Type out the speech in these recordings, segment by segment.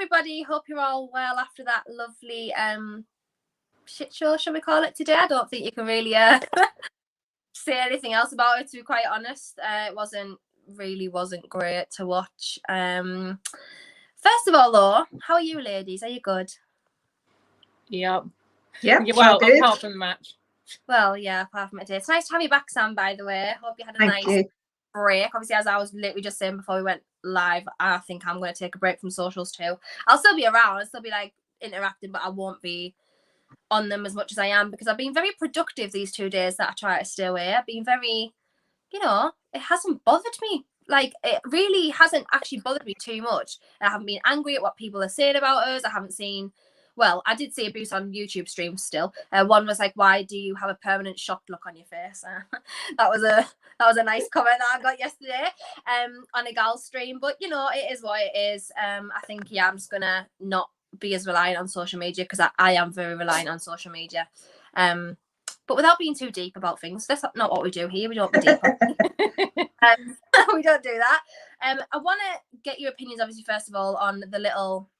everybody. Hope you're all well after that lovely shit show, shall we call it today? I don't think you can really say anything else about it, to be quite honest. It wasn't great to watch. First of all, though, how are you, ladies? Are you good? Yep. Yeah. Well, apart from the match. Well, yeah, apart from it. It's nice to have you back, Sam, by the way. Hope you had a nice break. Obviously, as I was literally just saying before we went live, I think I'm going to take a break from socials too. I'll still be around. I'll still be like interacting, but I won't be on them as much as I am, because I've been very productive these 2 days that I try to stay away. I've been very, it hasn't bothered me. Like, it really hasn't actually bothered me too much. I haven't been angry at what people are saying about us. I haven't seen... Well, I did see a boost on YouTube streams still. One was like, "Why do you have a permanent shocked look on your face?" That was a nice comment that I got yesterday on a gal stream. But it is what it is. I think I'm just gonna not be as reliant on social media, because I am very reliant on social media. But without being too deep about things, that's not what we do here. We don't be deep. We don't do that. I want to get your opinions, obviously, first of all, on the little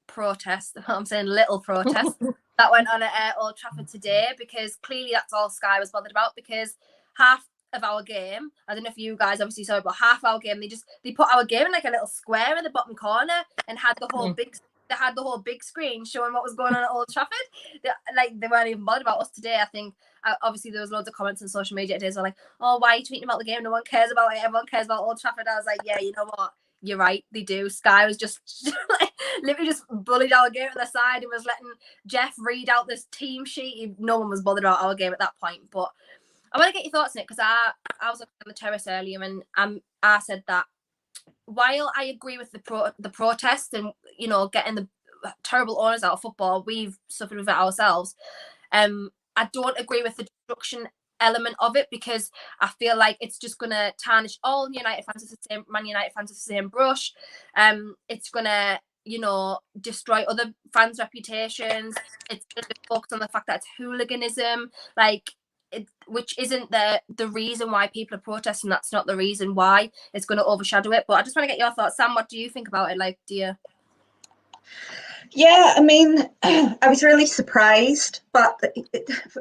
protest. I'm saying little protest that went on at Old Trafford today, because clearly that's all Sky was bothered about, because half of our game, I don't know if you guys obviously saw it, but half our game, they put our game in like a little square in the bottom corner and had the whole big screen showing what was going on at Old Trafford. They weren't even bothered about us today. I think obviously there was loads of comments on social media today, so like, "Oh, why are you tweeting about the game? No one cares about it. Everyone cares about Old Trafford." I was like, yeah, you know what? You're right, they do. Sky was just literally just bullied our game at the side and was letting Jeff read out this team sheet. No one was bothered about our game at that point. But I want to get your thoughts on it, because I was looking on the terrace earlier, and I said that while I agree with the protest and getting the terrible owners out of football, we've suffered with it ourselves. I don't agree with the destruction element of it, because I feel like it's just going to tarnish all United fans with the same Man United fans with the same brush. It's going to destroy other fans' reputations. It's going to focus on the fact that it's hooliganism, which isn't the reason why people are protesting. That's not the reason why. It's going to overshadow it. But I just want to get your thoughts, Sam. What do you think about it? Like, do you? Yeah, I mean, I was really surprised, but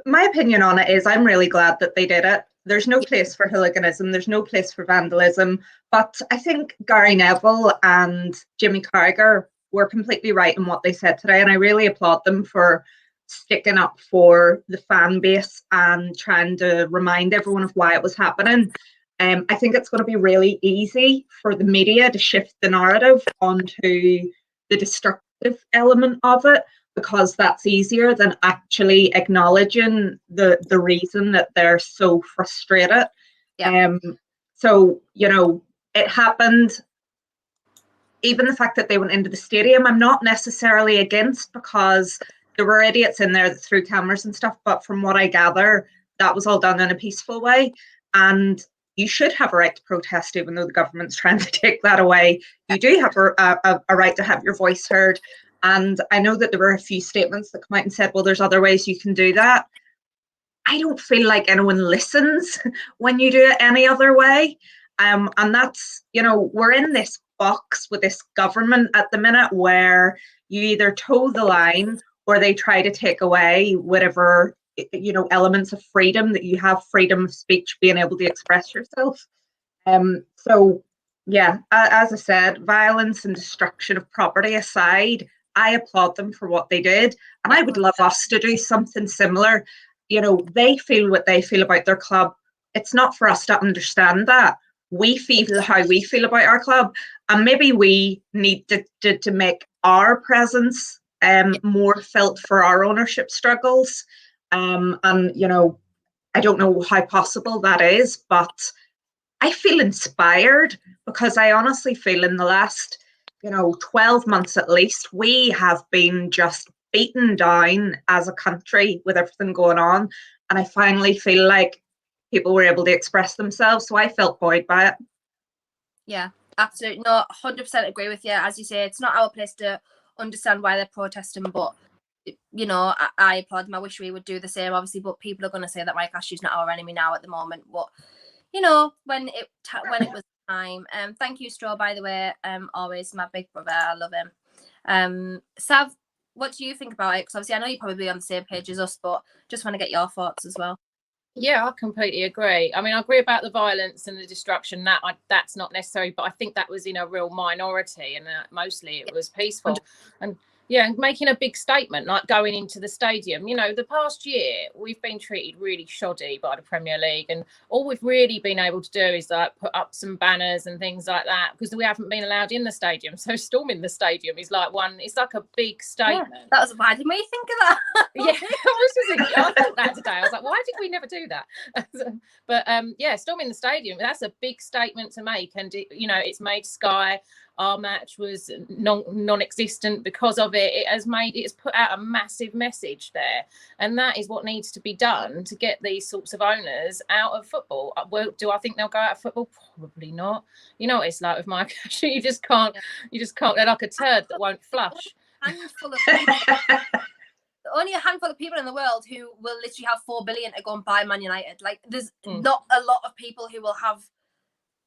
my opinion on it is I'm really glad that they did it. There's no place for hooliganism. There's no place for vandalism. But I think Gary Neville and Jimmy Carragher were completely right in what they said today, and I really applaud them for sticking up for the fan base and trying to remind everyone of why it was happening. I think it's going to be really easy for the media to shift the narrative onto the destructive element of it, because that's easier than actually acknowledging the reason that they're so frustrated. Yeah. So it happened. Even the fact that they went into the stadium, I'm not necessarily against, because there were idiots in there that threw cameras and stuff, but from what I gather, that was all done in a peaceful way. And you should have a right to protest, even though the government's trying to take that away. You do have a right to have your voice heard. And I know that there were a few statements that come out and said, well, there's other ways you can do that. I don't feel like anyone listens when you do it any other way. And that's, we're in this box with this government at the minute where you either toe the line or they try to take away whatever elements of freedom that you have, freedom of speech, being able to express yourself. So yeah, as I said, violence and destruction of property aside, I applaud them for what they did, and I would love us to do something similar. They feel what they feel about their club. It's not for us to understand that. We feel how we feel about our club, and maybe we need to make our presence more felt for our ownership struggles. And I don't know how possible that is, but I feel inspired, because I honestly feel in the last 12 months at least, we have been just beaten down as a country with everything going on, and I finally feel like people were able to express themselves, so I felt buoyed by it. Yeah, absolutely. No, 100% agree with you. As you say, it's not our place to understand why they're protesting, but I applaud them. I wish we would do the same, obviously, but people are going to say that Mike Ashley's not our enemy now at the moment. But when it was time. Thank you, Straw, by the way. Always my big brother. I love him. Sav, what do you think about it? Because obviously I know you're probably on the same page as us, but just want to get your thoughts as well. Yeah, I completely agree. I mean, I agree about the violence and the destruction. That's not necessary, but I think that was in a real minority, and mostly it was peaceful. And yeah, and making a big statement like going into the stadium. You know, the past year we've been treated really shoddy by the Premier League, and all we've really been able to do is like put up some banners and things like that because we haven't been allowed in the stadium. So storming the stadium is like it's like a big statement. Yeah, that was why didn't we think of that? Yeah, I thought that today. I was like, why did we never do that? But yeah, storming the stadium, that's a big statement to make. And, it's made Sky, our match was non-existent because of it. It has put out a massive message there. And that is what needs to be done to get these sorts of owners out of football. Well, do I think they'll go out of football? Probably not. You know what it's like with my cash. You just can't, they're like a turd that won't flush. Handful of people. Only a handful of people in the world who will literally have 4 billion to go and buy Man United. Like, there's not a lot of people who will have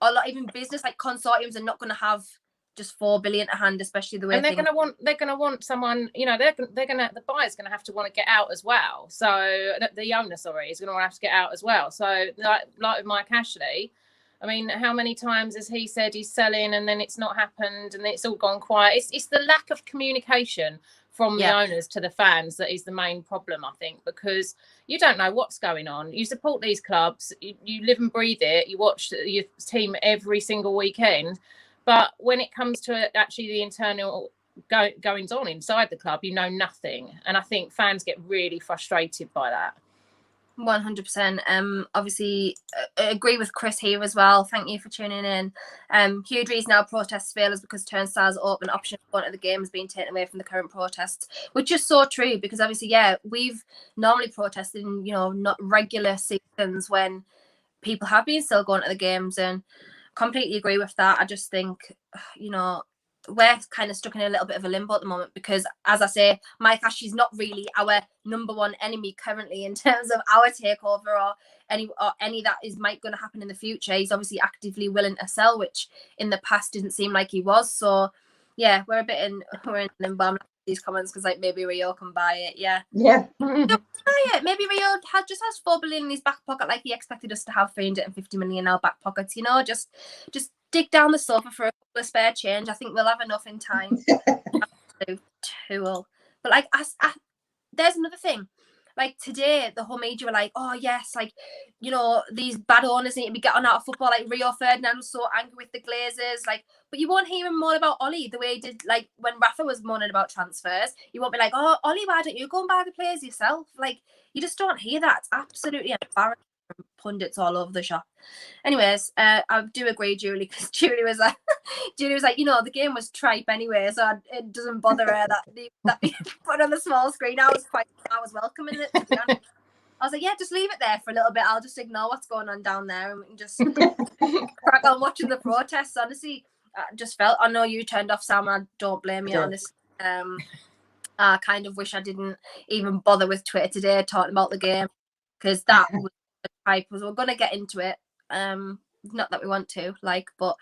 a lot, even business like consortiums are not going to have just 4 billion to hand, especially the way. And they're going to want someone. The buyer's going to have to want to get out as well. So the owner, is going to have to get out as well. So like with Mike Ashley, I mean, how many times has he said he's selling and then it's not happened and it's all gone quiet? It's the lack of communication from the owners to the fans that is the main problem, I think, because you don't know what's going on. You support these clubs, you live and breathe it, you watch your team every single weekend, but when it comes to actually the internal goings on inside the club, you know nothing. And I think fans get really frustrated by that. 100%. Obviously, agree with Chris here as well. Thank you for tuning in. Huge reason our protests fail is because turnstiles open, option of going to the games being taken away from the current protests, which is so true. Because obviously, we've normally protested in not regular seasons when people have been still going to the games, and completely agree with that. I just think we're kind of stuck in a little bit of a limbo at the moment because, as I say, Mike Ashley's not really our number one enemy currently in terms of our takeover or any that is might going to happen in the future. He's obviously actively willing to sell, which in the past didn't seem like he was. So yeah, we're in limbo. I'm not these comments because maybe Rio can buy it. Yeah. Buy it. Maybe Rio just has 4 billion in his back pocket, like he expected us to have 350 million in our back pockets. Just dig down the sofa for a couple of spare change. I think we'll have enough in time. Tool. But there's another thing. Like today, the whole media were like, "Oh yes, these bad owners need to be getting out of football." Like Rio Ferdinand was so angry with the Glazers. But you won't hear him moan about Ollie the way he did. Like when Rafa was moaning about transfers, you won't be like, "Oh, Ollie, why don't you go and buy the players yourself?" Like you just don't hear that. It's absolutely embarrassing. Pundits all over the shop. Anyways, I do agree, Julie, because Julie was like, the game was tripe anyway, so it doesn't bother her that you put on the small screen. I was welcoming it, to be honest. I was like, yeah, just leave it there for a little bit. I'll just ignore what's going on down there and we can just crack on watching the protests. Honestly, I just felt, I know you turned off, Sam, I don't blame you on this. I kind of wish I didn't even bother with Twitter today talking about the game because that was type was we're going to get into it, not that we want to, but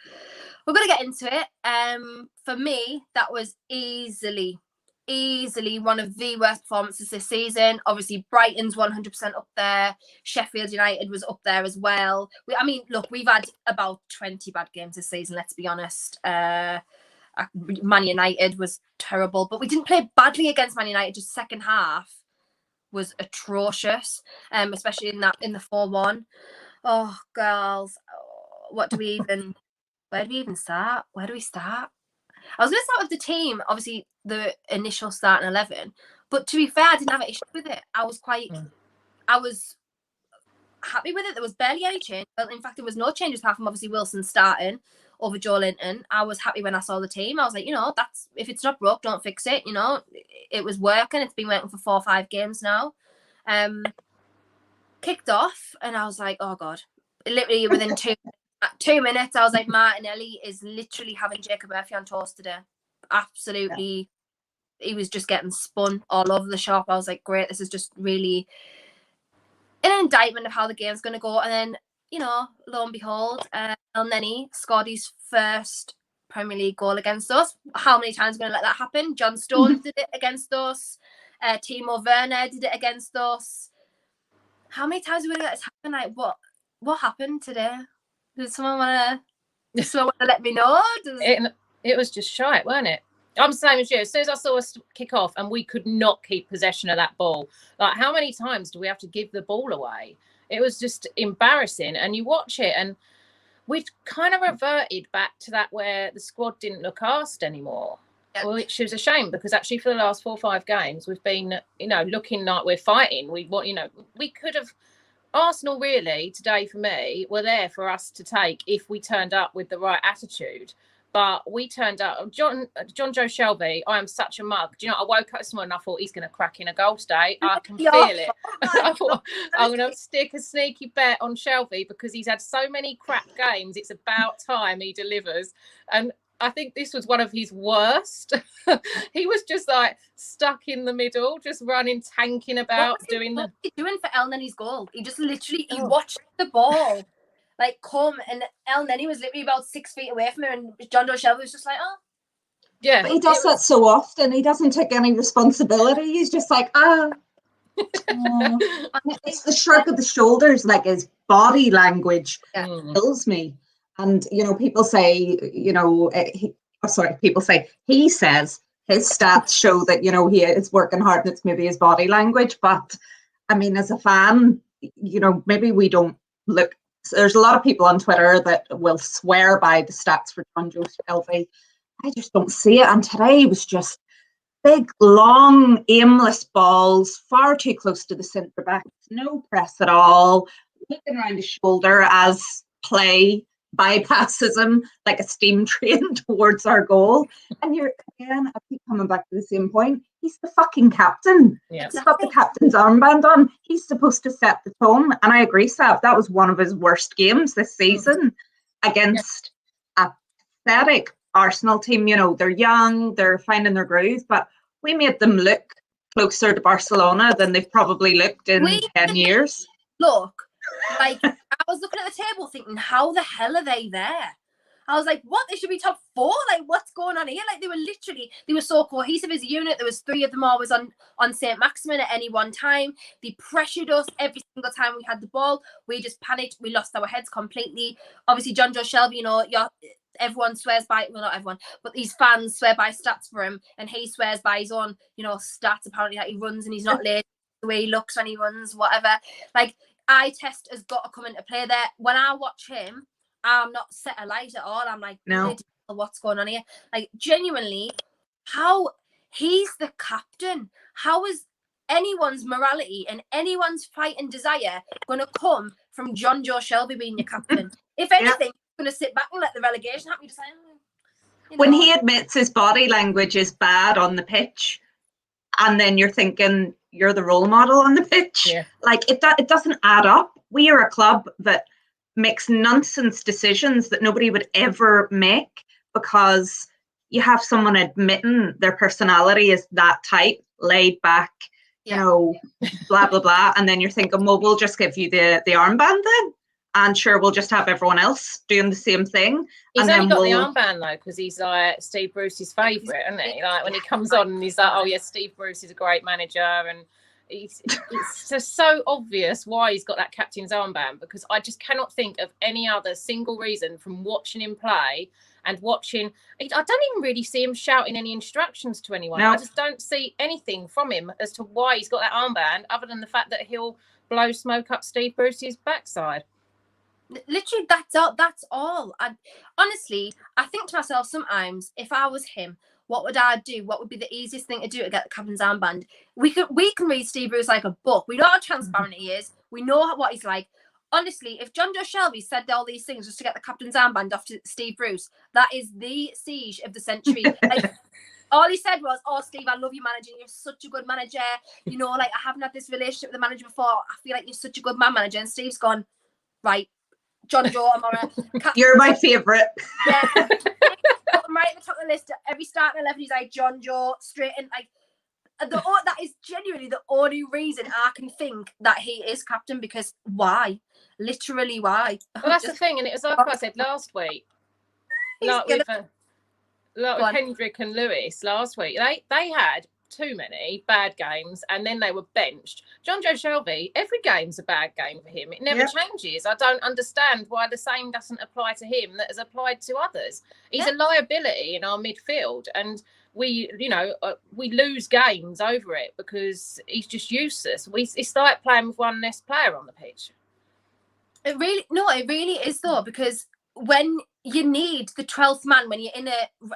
we're going to get into it. For me, that was easily one of the worst performances this season. Obviously Brighton's 100% up there, Sheffield United was up there as well. We've had about 20 bad games this season, let's be honest. Man United was terrible, but we didn't play badly against Man United. Just second half was atrocious, especially in the 4-1. Oh, girls, where do we even start? Where do we start? I was going to start with the team, obviously the initial starting 11, but to be fair, I didn't have an issue with it. I was happy with it. There was barely any change. Well, in fact, there was no changes apart from obviously Wilson starting over Joe Linton. I was happy when I saw the team. I was like, that's, if it's not broke, don't fix it. It was working. It's been working for 4 or 5 games now. Kicked off and I was like, oh God, literally within 2 minutes, I was like, Martinelli is literally having Jacob Murphy on toast today. Absolutely. Yeah. He was just getting spun all over the shop. I was like, great, this is just really an indictment of how the game's going to go. And then, you know, lo and behold, El Neni scored his first Premier League goal against us. How many times are we going to let that happen? John Stones did it against us. Timo Werner did it against us. How many times are we going to let this happen? Like, what happened today? Does someone want to let me know? It was just shite, weren't it? I'm the same as you. As soon as I saw us kick off and we could not keep possession of that ball, like how many times do we have to give the ball away? It was just embarrassing. And you watch it and we've kind of reverted back to that where the squad didn't look asked anymore, which is a shame because actually for the last 4 or 5 games, we've been, you know, looking like we're fighting. We could have, Arsenal really today for me were there for us to take if we turned up with the right attitude. But we turned up. John Joe Shelby, I am such a mug. Do you know, I woke up this morning and I thought he's going to crack in a goal today. I can feel it. I thought I'm going to stick a sneaky bet on Shelby because he's had so many crap games. It's about time he delivers. And I think this was one of his worst. He was just like stuck in the middle, just running, tanking about, What was he doing for El Neni's goal? He just literally, he watched the ball. Like come and El Neni was literally about 6 feet away from him, and John Joe Shelby was just like, oh, yeah. But he does that so often. He doesn't take any responsibility. He's just like, it's the shrug of the shoulders, like his body language kills me. And you know, people say, you know, he says his stats show that, you know, he is working hard and it's maybe his body language. But I mean, as a fan, you know, maybe we don't look. There's a lot of people on Twitter that will swear by the stats for John Joe Shelby. I just don't see it. And today was just big, long, aimless balls, far too close to the centre back. No press at all. Looking around his shoulder as play bypasses him like a steam train towards our goal. And you're, again, I keep coming back to the same point. He's the fucking captain. Yeah. He's got the captain's armband on. He's supposed to set the tone. And I agree, Sav, that was one of his worst games this season against a pathetic Arsenal team. You know, they're young, they're finding their groove, but we made them look closer to Barcelona than they've probably looked in 10 years. Look, like, I was looking at the table thinking, how the hell are they there? I was like, what? They should be top 4? Like, what's going on here? Like, they were so cohesive as a unit. There was 3 of them always on St. Maximin at any one time. They pressured us every single time we had the ball. We just panicked. We lost our heads completely. Obviously, John Joe Shelby, you know, everyone swears by, well, not everyone, but these fans swear by stats for him, and he swears by his own, you know, stats. Apparently, that he runs and he's not late, the way he looks when he runs, whatever. Like, eye test has got to come into play there. When I watch him, I'm not set alight at all. I'm like, no, what's going on here? Like, genuinely, how he's the captain? How is anyone's morality and anyone's fight and desire going to come from John Joe Shelby being your captain? If anything, going to sit back and let the relegation happen. Just like, you know. When he admits his body language is bad on the pitch, and then you're thinking you're the role model on the pitch, like it doesn't add up. We are a club that makes nonsense decisions that nobody would ever make because you have someone admitting their personality is that type, laid back, you know, blah blah blah, and then you're thinking, well, we'll just give you the armband then. And sure, we'll just have everyone else doing the same thing. He's only got the armband though, because he's like Steve Bruce's favourite, isn't he? Like when he comes on and he's like, "Oh yes, Steve Bruce is a great manager," and it's just so obvious why he's got that captain's armband. Because I just cannot think of any other single reason from watching him play and watching. I don't even really see him shouting any instructions to anyone. No. I just don't see anything from him as to why he's got that armband, other than the fact that he'll blow smoke up Steve Bruce's backside. Literally, that's all. And honestly, I think to myself sometimes, if I was him, what would I do? What would be the easiest thing to do to get the captain's armband? We can read Steve Bruce like a book. We know how transparent he is. We know what he's like. Honestly, if John Joe Shelby said all these things just to get the captain's armband off to Steve Bruce, that is the siege of the century. Like, all he said was, "Oh, Steve, I love you, manager. You're such a good manager. You know, like, I haven't had this relationship with the manager before. I feel like you're such a good manager." And Steve's gone, right, John Joe, you're my favourite. Yeah. Put him right at the top of the list. Every starting 11, he's like, John Joe, straight in. Like, that is genuinely the only reason I can think that he is captain, because why? Literally, why? Well, that's the thing, and it was like I said last week, like with Hendrick and Lewis last week. They had too many bad games, and then they were benched. John Joe Shelby, every game's a bad game for him. It never changes. I don't understand why the same doesn't apply to him that has applied to others. He's a liability in our midfield, and we lose games over it because he's just useless. It's like playing with one less player on the pitch. It really is though, because when you need the 12th man, when you're in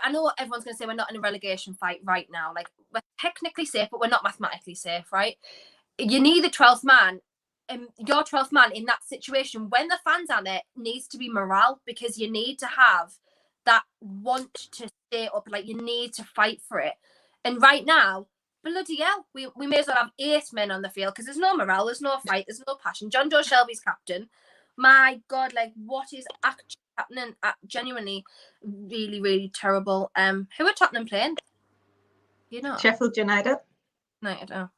I know everyone's going to say we're not in a relegation fight right now. Like, we're technically safe, but we're not mathematically safe, right? You need the 12th man, and your 12th man in that situation, when the fans are there, needs to be morale, because you need to have that want to stay up. Like, you need to fight for it. And right now, bloody hell, we may as well have 8 men on the field, because there's no morale, there's no fight, there's no passion. John Joe Shelby's captain. My God, like, what is actually happening? Genuinely, really, really terrible. Who are Tottenham playing? You know, Sheffield United. United. Oh.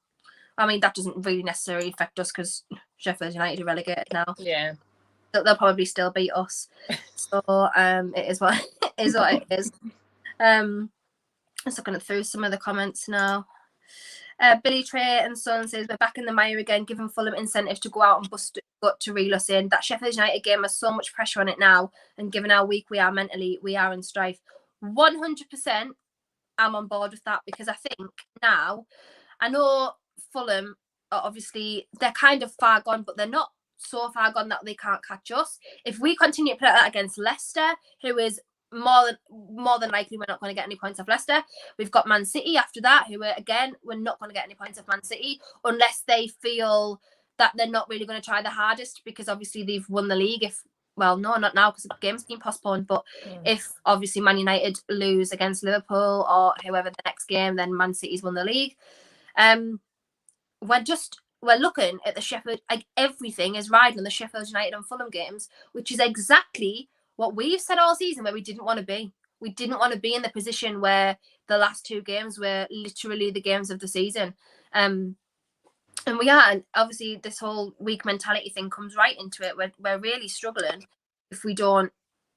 I mean, that doesn't really necessarily affect us because Sheffield United are relegated now. Yeah, they'll probably still beat us. So it is what it is. Just looking through some of the comments now. Billy Trey and Son says, we're back in the mire again, giving Fulham incentive to go out and bust gut to reel us in. That Sheffield United game has so much pressure on it now, and given how weak we are mentally, we are in strife. 100% I'm on board with that, because I think now, I know Fulham are obviously, they're kind of far gone, but they're not so far gone that they can't catch us. If we continue to play that against Leicester, who is more than likely we're not going to get any points off Leicester. We've got Man City after that, who are, again, we're not going to get any points off Man City unless they feel that they're not really going to try the hardest, because obviously they've won the league. Well, no, not now, because the game's been postponed, but if obviously Man United lose against Liverpool or whoever the next game, then Man City's won the league. We're looking at the Sheffield, like, everything is riding on the Sheffield United and Fulham games, which is exactly what we've said all season, where we didn't want to be. We didn't want to be in the position where the last 2 games were literally the games of the season. And we are. And obviously this whole weak mentality thing comes right into it. We're really struggling if we don't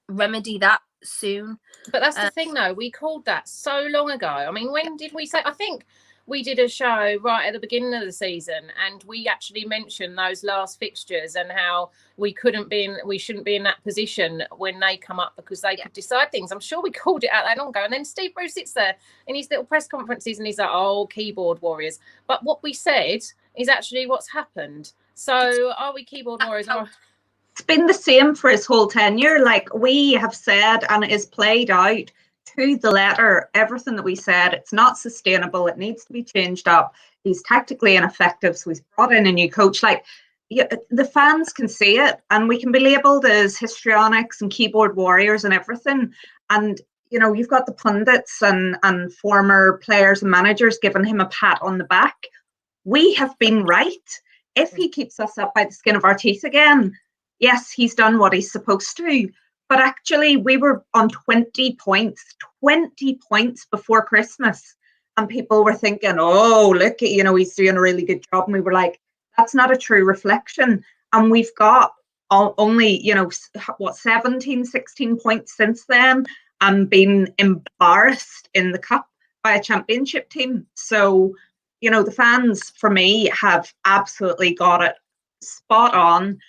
remedy that soon. But that's the thing, though. We called that so long ago. I mean, when did we say? I think we did a show right at the beginning of the season, and we actually mentioned those last fixtures and how we shouldn't be in that position when they come up, because they could decide things. I'm sure we called it out that long ago. And then Steve Bruce sits there in his little press conferences and he's like, oh, keyboard warriors. But what we said is actually what's happened. So are we keyboard warriors? It's been the same for his whole tenure. Like we have said, and it is played out to the letter, everything that we said. It's not sustainable. It needs to be changed up. He's tactically ineffective, so he's brought in a new coach. Like, the fans can see it, and we can be labelled as histrionics and keyboard warriors and everything. And you know, you've got the pundits and former players and managers giving him a pat on the back. We have been right. If he keeps us up by the skin of our teeth again, yes, he's done what he's supposed to. But actually, we were on 20 points before Christmas. And people were thinking, oh, look, you know, he's doing a really good job. And we were like, that's not a true reflection. And we've got only, you know, 17, 16 points since then, and been embarrassed in the cup by a championship team. So, you know, the fans, for me, have absolutely got it spot on.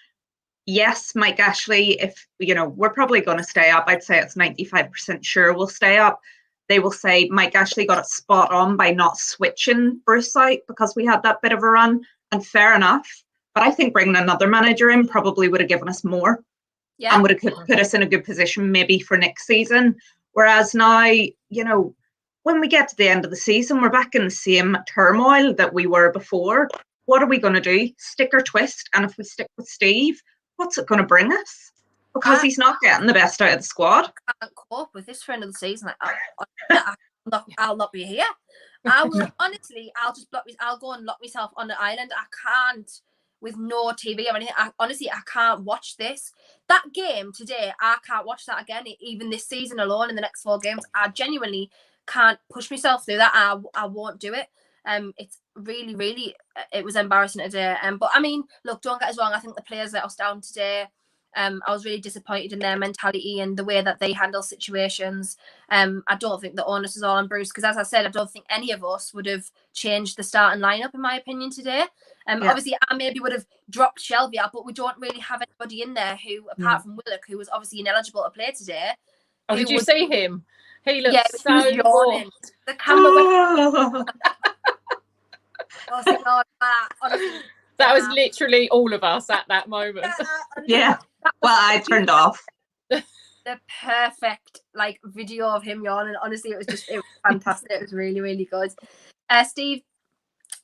Yes, Mike Ashley, if, you know, we're probably going to stay up. I'd say it's 95% sure we'll stay up. They will say Mike Ashley got it spot on by not switching Bruce out because we had that bit of a run, and fair enough. But I think bringing another manager in probably would have given us more, and would have put us in a good position maybe for next season. Whereas now, you know, when we get to the end of the season, we're back in the same turmoil that we were before. What are we going to do? Stick or twist? And if we stick with Steve, what's it going to bring us? Because he's not getting the best out of the squad. I can't cope with this for another season. Like, I'll not be here. I will honestly. I'll go and lock myself on the island. I can't, with no TV or anything. I can't watch this. That game today, I can't watch that again. Even this season alone, in the next 4 games, I genuinely can't push myself through that. I won't do it. It's really, really, it was embarrassing today. But I mean, look, don't get us wrong. I think the players let us down today. I was really disappointed in their mentality and the way that they handle situations. I don't think the onus is all on Bruce because, as I said, I don't think any of us would have changed the starting lineup, in my opinion, today. Obviously, I maybe would have dropped Shelby out, but we don't really have anybody in there who, apart from Willock, who was obviously ineligible to play today. Oh, did you see him? He looked so yawning. The camera went. I was thinking, honestly, that was literally all of us at that moment. Yeah. Well, I turned off. The perfect video of him yawning. Honestly, it was fantastic. It was really, really good. Steve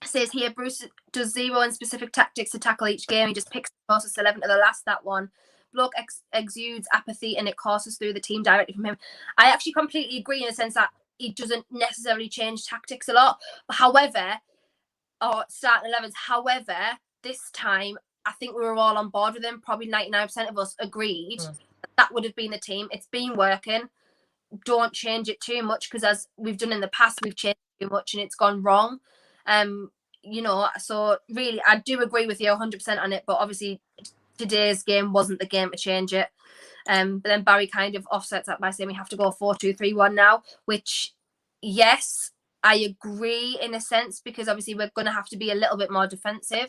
says here, Bruce does zero in specific tactics to tackle each game. He just picks the closest 11 to the last. That one. Bloke exudes apathy and it courses through the team directly from him. I actually completely agree in the sense that he doesn't necessarily change tactics a lot. However, or starting 11s. However, this time, I think we were all on board with him. Probably 99% of us agreed that would have been the team. It's been working. Don't change it too much because as we've done in the past, we've changed too much and it's gone wrong. So really, I do agree with you 100% on it. But obviously, today's game wasn't the game to change it. But then Barry kind of offsets that by saying we have to go 4-2-3-1 now, which, yes, I agree in a sense because obviously we're going to have to be a little bit more defensive.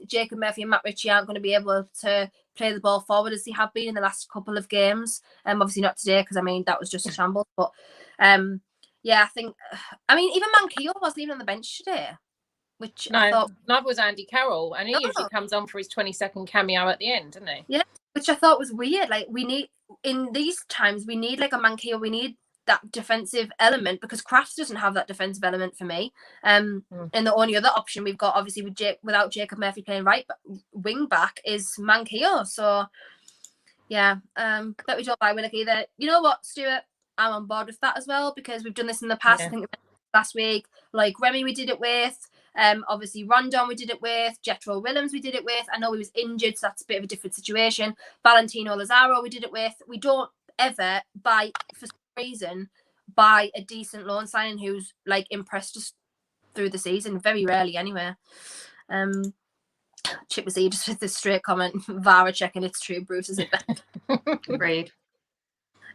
Jacob Murphy and Matt Ritchie aren't going to be able to play the ball forward as they have been in the last couple of games. Obviously not today because, I mean, that was just a shambles. But, I think, even Manquillo wasn't even on the bench today. Which I thought, neither was Andy Carroll. And he usually comes on for his 20-second cameo at the end, doesn't he? Yeah, which I thought was weird. We need, in these times, we need a Manquillo. We need that defensive element because Crafts doesn't have that defensive element for me. And the only other option we've got, obviously, without Jacob Murphy playing wing back, is Manquillo. So, but we don't buy Willock either. You know what, Stuart? I'm on board with that as well because we've done this in the past. I think last week, Remy, we did it with. Obviously, Rondon we did it with. Jethro Willems we did it with. I know he was injured, so that's a bit of a different situation. Valentino Lazaro we did it with. We don't ever for some reason buy a decent loan signing who's impressed us through the season. Very rarely anyway. Chip was just with this straight comment. Vara checking it's true. Bruce is it back? Agreed.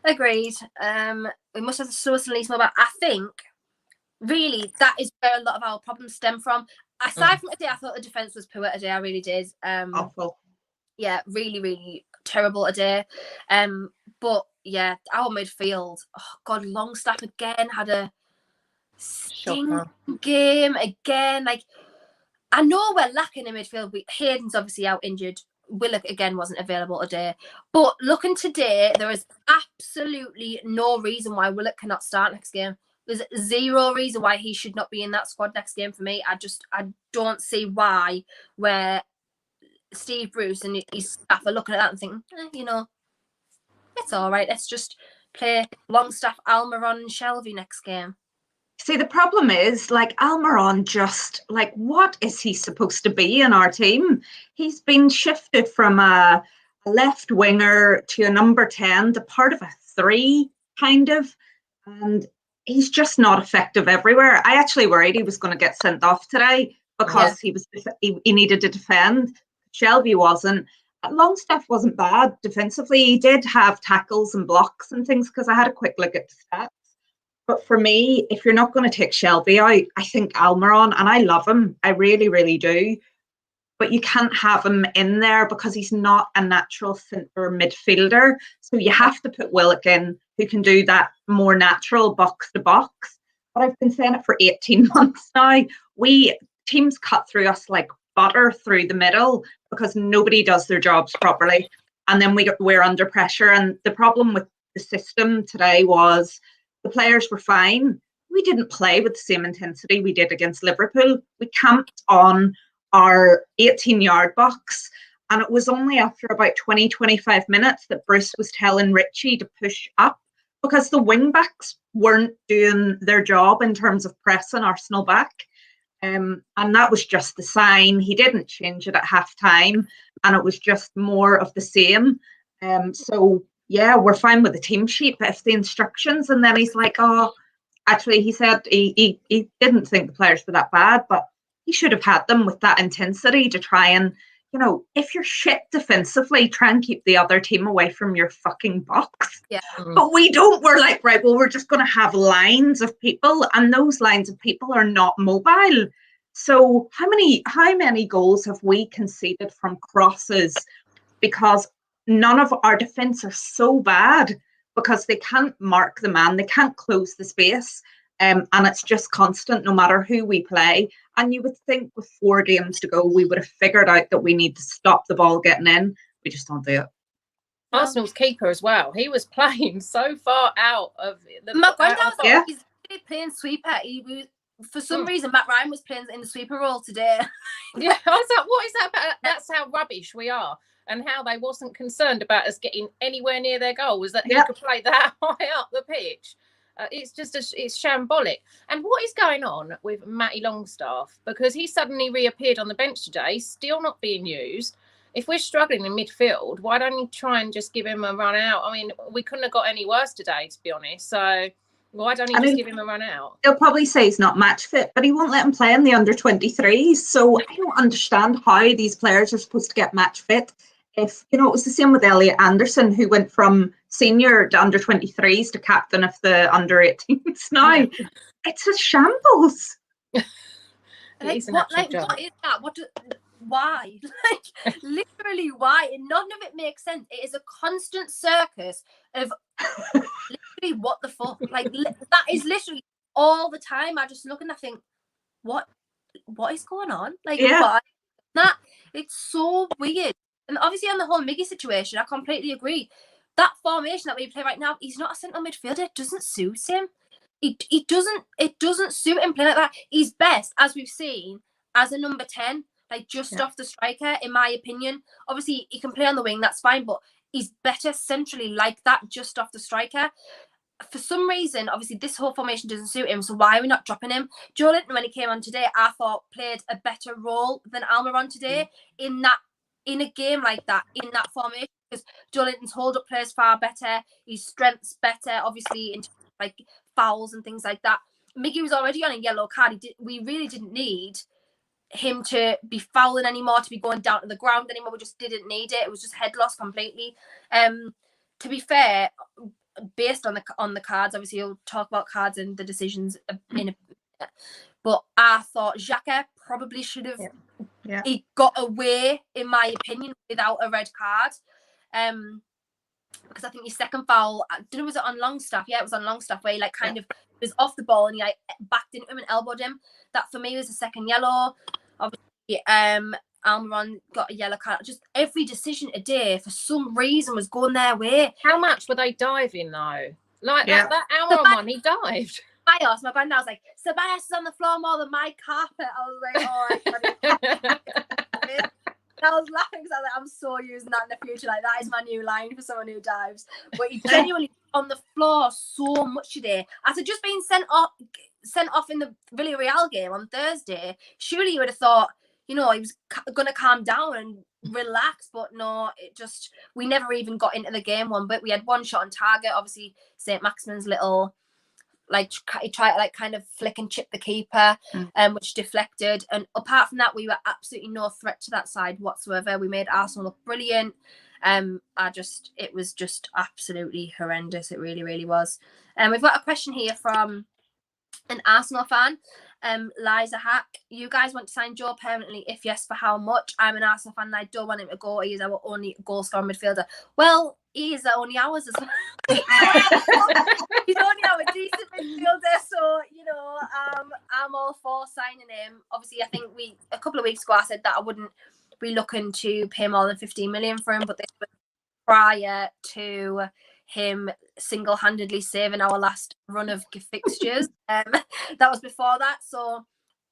We must have so least more about. I think really that is where a lot of our problems stem from. Aside from today, I thought the defense was poor today. I really did. Awful. Yeah, really, really terrible today. But yeah, our midfield. Oh God, Longstaff again had a stinking game again. I know we're lacking in midfield. Hayden's obviously out injured. Willock again wasn't available today. But looking today, there is absolutely no reason why Willock cannot start next game. There's zero reason why he should not be in that squad next game for me. I don't see why where Steve Bruce and his staff are looking at that and thinking, it's all right. Let's just play Longstaff, Almiron and Shelby next game. See, the problem is, Almiron just, what is he supposed to be in our team? He's been shifted from a left winger to a number 10 to part of a 3, kind of. And he's just not effective everywhere. I actually worried he was going to get sent off today because he needed to defend. Shelby wasn't. Longstaff wasn't bad defensively. He did have tackles and blocks and things because I had a quick look at the stats. But for me, if you're not going to take Shelby out, I think Almiron, and I love him, I really, really do. But you can't have him in there because he's not a natural centre midfielder. So you have to put Willock in, who can do that more natural box to box. But I've been saying it for 18 months now. Teams cut through us like butter through the middle because nobody does their jobs properly. And then we're under pressure. And the problem with the system today was the players were fine. We didn't play with the same intensity we did against Liverpool. We camped on our 18-yard box. And it was only after about 20, 25 minutes that Bruce was telling Ritchie to push up because the wing-backs weren't doing their job in terms of pressing Arsenal back. And that was just the sign. He didn't change it at half-time. And it was just more of the same. So, yeah, we're fine with the team sheet, but if the instructions, and then he's like, oh, actually, he said he didn't think the players were that bad, but he should have had them with that intensity to try and, if you're shit defensively, try and keep the other team away from your fucking box. Yeah. But we don't. We're like, right, well, we're just going to have lines of people, and those lines of people are not mobile. So how many goals have we conceded from crosses because none of our defence are so bad because they can't mark the man, they can't close the space, and it's just constant no matter who we play. And you would think with 4 games to go, we would have figured out that we need to stop the ball getting in. We just don't do it. Arsenal's keeper as well. He was playing so far out of the. He's playing sweeper. For some reason, Matt Ryan was playing in the sweeper role today. Yeah, I was like, what is that about? That's how rubbish we are. And how they wasn't concerned about us getting anywhere near their goal was that he could play that high up the pitch. It's just it's shambolic. And what is going on with Matty Longstaff? Because he suddenly reappeared on the bench today, still not being used. If we're struggling in midfield, why don't you try and just give him a run out? I mean, we couldn't have got any worse today, to be honest. So why don't you just give him a run out? He'll probably say he's not match fit, but he won't let him play in the under-23s. So I don't understand how these players are supposed to get match fit. If, it was the same with Elliot Anderson, who went from senior to under-23s to captain of the under-18s now. It's a shambles. What is that? Why? Literally, why? And none of it makes sense. It is a constant circus of literally what the fuck. That is literally all the time. I just look and I think, what is going on? Why? It's so weird. And obviously on the whole Miggy situation, I completely agree. That formation that we play right now, he's not a central midfielder. It doesn't suit him. It doesn't suit him playing like that. He's best, as we've seen, as a number 10, off the striker, in my opinion. Obviously, he can play on the wing, that's fine, but he's better centrally like that, just off the striker. For some reason, obviously, this whole formation doesn't suit him, so why are we not dropping him? Joe Linton, when he came on today, I thought played a better role than Almiron today in a game like that, in that formation, because Joe Linton's hold-up plays far better, his strength's better, obviously, in fouls and things like that. Miggy was already on a yellow card. We really didn't need him to be fouling anymore, to be going down to the ground anymore. We just didn't need it. It was just head loss completely. To be fair, based on the cards, obviously you'll talk about cards and the decisions in a bit, but I thought Xhaka probably should have he got away, in my opinion, without a red card. Because I think his second foul, I don't know, was it on Longstaff? Yeah, it was on Longstaff, where he was off the ball and he backed into him and elbowed him. That for me was a second yellow. Obviously, Almiron got a yellow card. Just every decision today, for some reason, was going their way. How much were they diving though? That Almiron one, he dived. My granddad was like, Ceballos is on the floor more than my carpet. I was like, oh, I was laughing because I was like, I'm so using that in the future. That is my new line for someone who dives. But he genuinely on the floor so much today. After just being sent off in the Villarreal game on Thursday, surely you would have thought, he was going to calm down and relax. But no, we never even got into the game one bit. We had one shot on target. Obviously, St. Maximin's little, he tried to kind of flick and chip the keeper, which deflected. And apart from that, we were absolutely no threat to that side whatsoever. We made Arsenal look brilliant. It was just absolutely horrendous. It really, really was. We've got a question here from an Arsenal fan, Liza Hack. You guys want to sign Joe permanently? If yes, for how much? I'm an Arsenal fan and I don't want him to go. He is our only goal scorer midfielder. Well, he is only ours as well. He's only our decent midfielder, so I'm all for signing him. Obviously, I think a couple of weeks ago I said that I wouldn't be looking to pay more than 15 million for him, but this was prior to him single-handedly saving our last run of fixtures. That was before that, so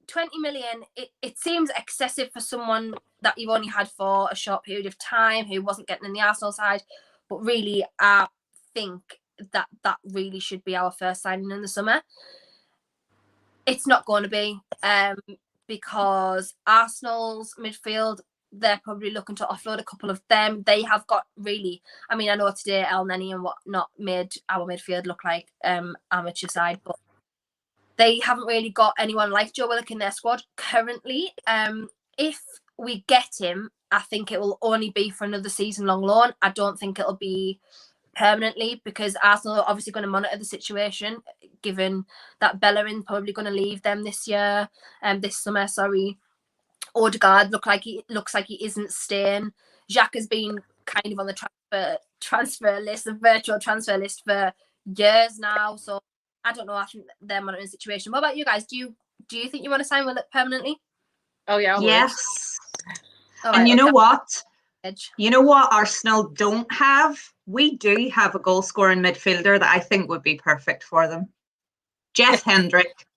20 million, it seems excessive for someone that you've only had for a short period of time, who wasn't getting in the Arsenal side. But really, I think that really should be our first signing in the summer. It's not going to be, because Arsenal's midfield, they're probably looking to offload a couple of them. They have got really, I know today El Neni and whatnot made our midfield look like amateur side, but they haven't really got anyone like Joe Willock in their squad currently. If we get him, I think it will only be for another season-long loan. I don't think it'll be permanently, because Arsenal are obviously going to monitor the situation, given that Bellerin probably going to leave them this summer. Sorry, Odegaard looks like he isn't staying. Jacques has been kind of on the transfer list, the virtual transfer list, for years now. So I don't know. I think they're monitoring the situation. What about you guys? Do you think you want to sign Willock permanently? Oh yeah, I would. Yes. All and right, you know what? edge. You know what Arsenal don't have? We do have a goal-scoring midfielder that I think would be perfect for them. Jeff Hendrick.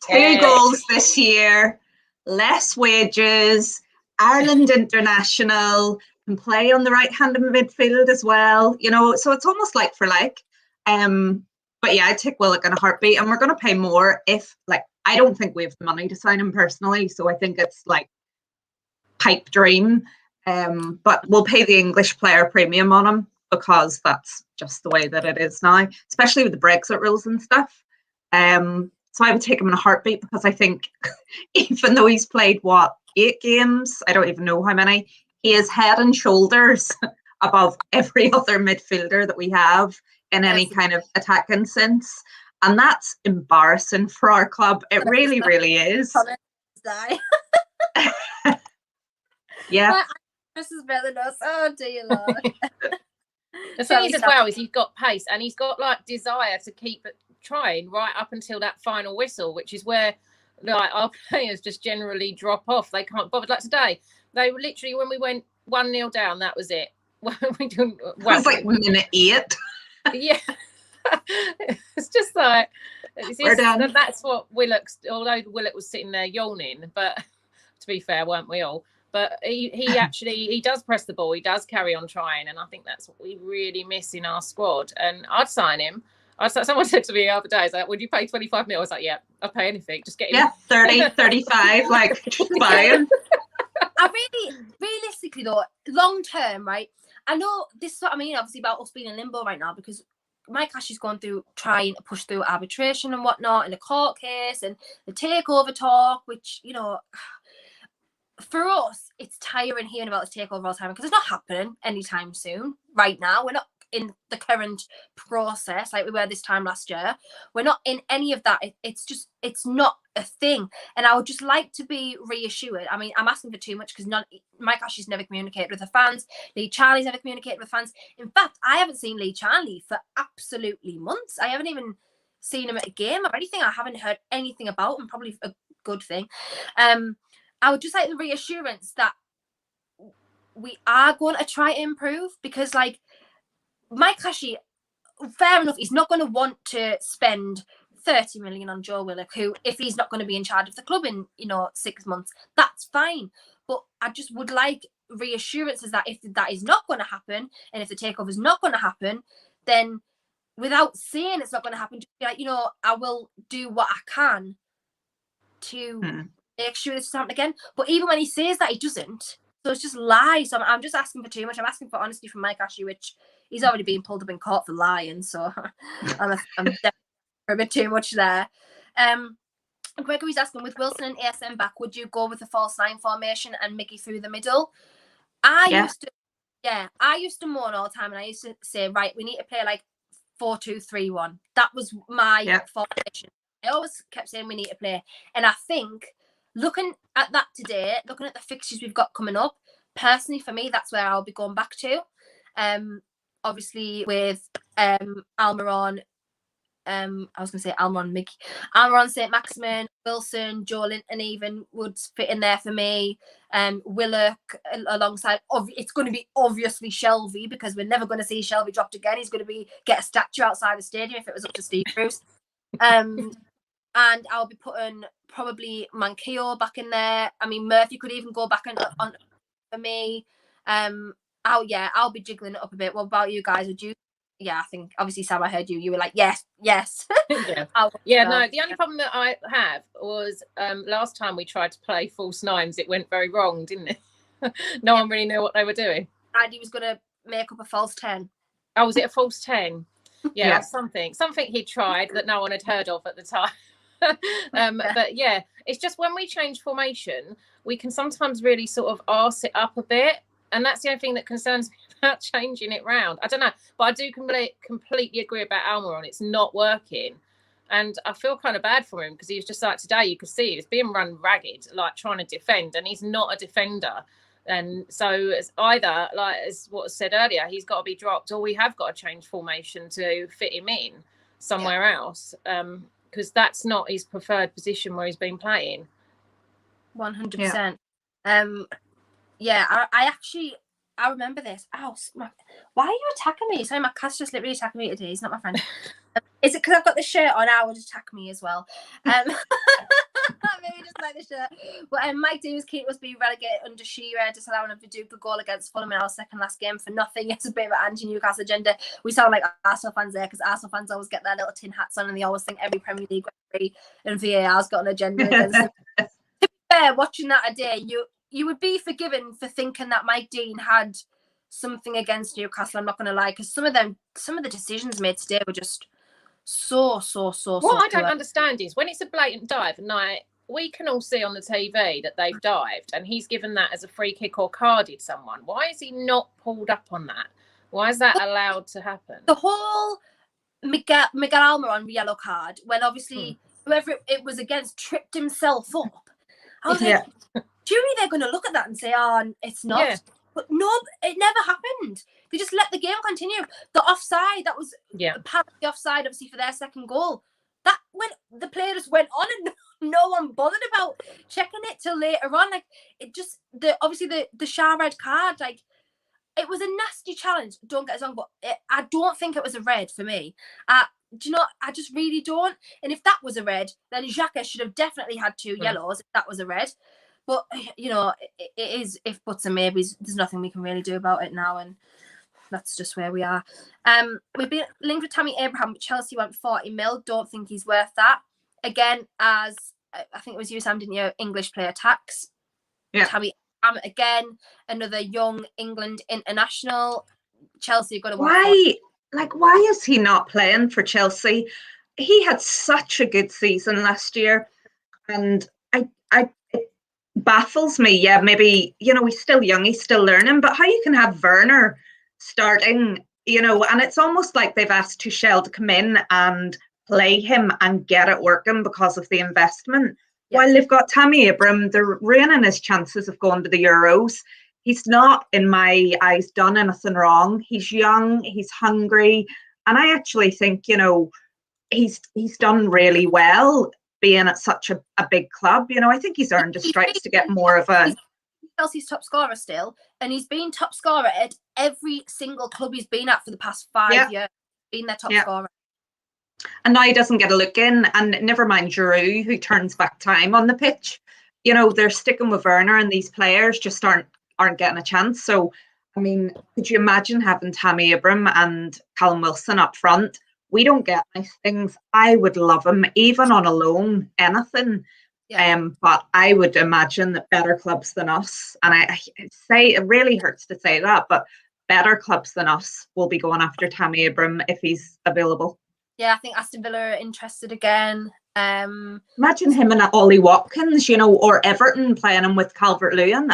2 goals this year, less wages, Ireland international, can play on the right-hand midfield as well. You know, so it's almost like for like. But yeah, I'd take Willock in a heartbeat, and we're going to pay more if, like, I don't think we have the money to sign him personally, so I think it's like pipe dream. But we'll pay the English player premium on him, because that's just the way that it is now, especially with the Brexit rules and stuff. So I would take him in a heartbeat, because I think even though he's played 8 games, I don't even know how many, he is head and shoulders above every other midfielder that we have in any kind of attacking sense. And that's embarrassing for our club. It really, really is. Yeah. This is better than us. Oh dear Lord. The thing is as well is he's got pace, and he's got like desire to keep trying right up until that final whistle, which is where like our players just generally drop off. They can't bother. Like today, they were literally, when we went 1-0 down, that was it. We didn't. It was like minute 8. Yeah. It's just like that's what Willock's. Although Willock was sitting there yawning, but to be fair, weren't we all? But he actually does press the ball. He does carry on trying, and I think that's what we really miss in our squad. And I'd sign him. Someone said to me the other day, "Is like, would you pay 25 mil?" I was like, "Yeah, I'll pay anything. Just get him." Yeah, 30, 35, like just buy him. Realistically though, long term, right? I know this is what I mean, obviously, about us being in limbo right now, because Mike Ashley's gone through trying to push through arbitration and whatnot in a court case and the takeover talk, which, you know, for us, it's tiring hearing about this takeover all the time, because it's not happening anytime soon. Right now, we're not in the current process like we were this time last year. We're not in any of that. It's not a thing. And I would just like to be reassured. I mean, I'm asking for too much, because Mike Ashley's never communicated with the fans. Lee Charlie's never communicated with fans. In fact, I haven't seen Lee Charlie for absolutely months. I haven't even seen him at a game or anything. I haven't heard anything about him. Probably a good thing. I would just like the reassurance that we are going to try to improve, because, like, Mike Ashley, fair enough, he's not going to want to spend 30 million on Joe Willock, who, if he's not going to be in charge of the club in, 6 months, that's fine. But I just would like reassurances that if that is not going to happen, and if the takeover is not going to happen, then without saying it's not going to happen, just be like, I will do what I can to make sure this doesn't happen again. But even when he says that, he doesn't. So it's just lies. So I'm just asking for too much. I'm asking for honesty from Mike Ashley, which he's already been pulled up in court for lying. So I'm definitely for a bit too much there. Gregory's asking, with Wilson and ASM back, would you go with a false 9 formation and Mickey through the middle? I used to moan all the time, and I used to say, right, we need to play like 4-2-3-1. That was my formation. I always kept saying we need to play. And I think, looking at that today, looking at the fixtures we've got coming up, personally for me, that's where I'll be going back to. Obviously with Almiron, I was going to say Almiron, Mickey, Almiron, St. Maximin, Wilson, Joe Linton even would fit in there for me. Willock alongside, it's going to be obviously Shelby, because we're never going to see Shelby dropped again. He's going to get a statue outside the stadium if it was up to Steve Bruce. And I'll be putting probably Manquillo back in there. I mean, Murphy could even go back on for me. I'll be jiggling it up a bit. What about you guys? Would you? Yeah, I think obviously, Sam, I heard you. You were like, yes. No. The only problem that I have was last time we tried to play false 9s, it went very wrong, didn't it? No one really knew what they were doing. Andy was going to make up a false 10. Oh, was it a false 10? Yeah, something he'd tried that no one had heard of at the time. But yeah, it's just when we change formation, we can sometimes really sort of arse it up a bit. And that's the only thing that concerns me about changing it round. I don't know, but I do completely agree about Almiron. It's not working. And I feel kind of bad for him because he was just like today, you could see he was being run ragged, like trying to defend, and he's not a defender. And so it's either, like as what was said earlier, he's got to be dropped, or we have got to change formation to fit him in somewhere else, because that's not his preferred position where he's been playing. 100%. I remember this. Ow, why are you attacking me? Sorry, my cat's just literally attacking me today. He's not my friend. Is it because I've got the shirt on? I would attack me as well. Maybe just like the shirt. But Mike Dean was keen to be relegated under Shearer, disallowing him to do the goal against Fulham in our second last game for nothing. It's a bit of an anti-Newcastle agenda. We sound like Arsenal fans there because Arsenal fans always get their little tin hats on and they always think every Premier League referee and VAR's got an agenda against them. To be fair, watching that a day, you would be forgiven for thinking that Mike Dean had something against Newcastle. I'm not going to lie, because some of the decisions made today were just so. What I don't understand is when it's a blatant dive, and like we can all see on the TV that they've dived, and he's given that as a free kick or carded someone. Why is he not pulled up on that? Why is that allowed to happen? The whole Miguel Almiron yellow card, when obviously whoever it was against tripped himself up. I was like, surely they're going to look at that and say, "Oh, it's not." Yeah. But no, it never happened. They just let the game continue. The offside, that was apparently offside, obviously, for their second goal. That when the player just went on and no one bothered about checking it till later on. Like it just the Shah red card, like it was a nasty challenge. Don't get us wrong, but I don't think it was a red for me. Do you know? I just really don't. And if that was a red, then Xhaka should have definitely had 2 yellows. If that was a red. But, you know, it is if buts and maybes. There's nothing we can really do about it now. And that's just where we are. We've been linked with Tammy Abraham, but Chelsea went 40 mil. Don't think he's worth that. Again, as I think it was you, Sam, didn't you? English player tax. Yeah. Tammy Abraham, again, another young England international. Chelsea are going to why is he not playing for Chelsea? He had such a good season last year. And it baffles me. Yeah, maybe, you know, he's still young, he's still learning, but how you can have Werner starting, you know, and it's almost like they've asked Tuchel to come in and play him and get it working because of the investment. Yeah. While they've got Tammy Abraham, they're ruining his chances of going to the Euros. He's not, in my eyes, done anything wrong. He's young, he's hungry, and I actually think, you know, he's done really well being at such a big club. You know, I think he's earned his stripes to get more of a... Chelsea's top scorer still, and he's been top scorer at every single club he's been at for the past 5 years. Been their top scorer. And now he doesn't get a look in, and never mind Giroud, who turns back time on the pitch. You know, they're sticking with Werner, and these players just aren't getting a chance. So, I mean, could you imagine having Tammy Abraham and Callum Wilson up front? We don't get nice things. I would love him, even on a loan, anything. Yeah. But I would imagine that better clubs than us, and I say it really hurts to say that, but better clubs than us will be going after Tammy Abraham if he's available. Yeah, I think Aston Villa are interested again. Imagine him and Ollie Watkins, you know, or Everton playing him with Calvert-Lewin.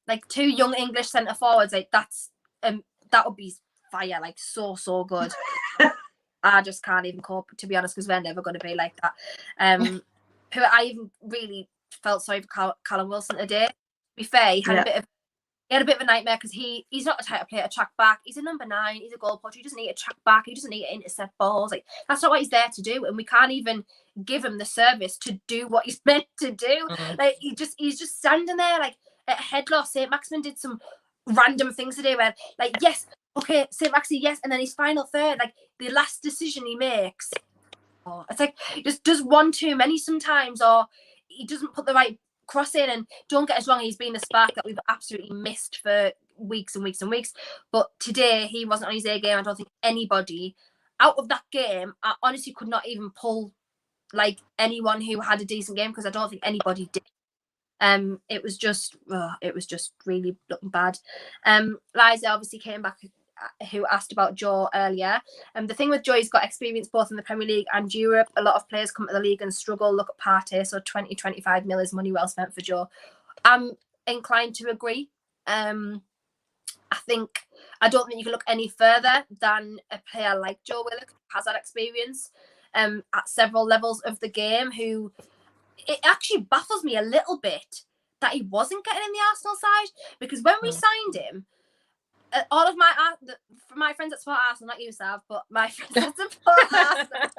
Like 2 young English centre forwards, like that would be fire, like so good. I just can't even cope, to be honest, because we're never going to be like that. Who I even really felt sorry for Callum Wilson today. To be fair, he had a bit of a nightmare because he's not the type of player to track back. He's a number 9. He's a goal poacher. He doesn't need to track back. He doesn't need to intercept balls. Like that's not what he's there to do, and we can't even give him the service to do what he's meant to do. Mm-hmm. Like he's just standing there like at head loss. St. Maximin did some random things today where like yes. Okay, St. Maxi, yes, and then his final third, like the last decision he makes, it's like he just does one too many sometimes, or he doesn't put the right cross in. And don't get us wrong, he's been the spark that we've absolutely missed for weeks and weeks and weeks. But today he wasn't on his A game. I don't think anybody out of that game, I honestly could not even pull like anyone who had a decent game because I don't think anybody did. It was just really looking bad. Liza obviously came back who asked about Joe earlier. The thing with Joe, he's got experience both in the Premier League and Europe. A lot of players come to the league and struggle. Look at Partey, so 20-25 mil is money well spent for Joe. I'm inclined to agree. I don't think you can look any further than a player like Joe Willock, who has that experience at several levels of the game, who it actually baffles me a little bit that he wasn't getting in the Arsenal side, because when we signed him, all of my friends that support Arsenal, not you, Sav, but my friends that support Arsenal,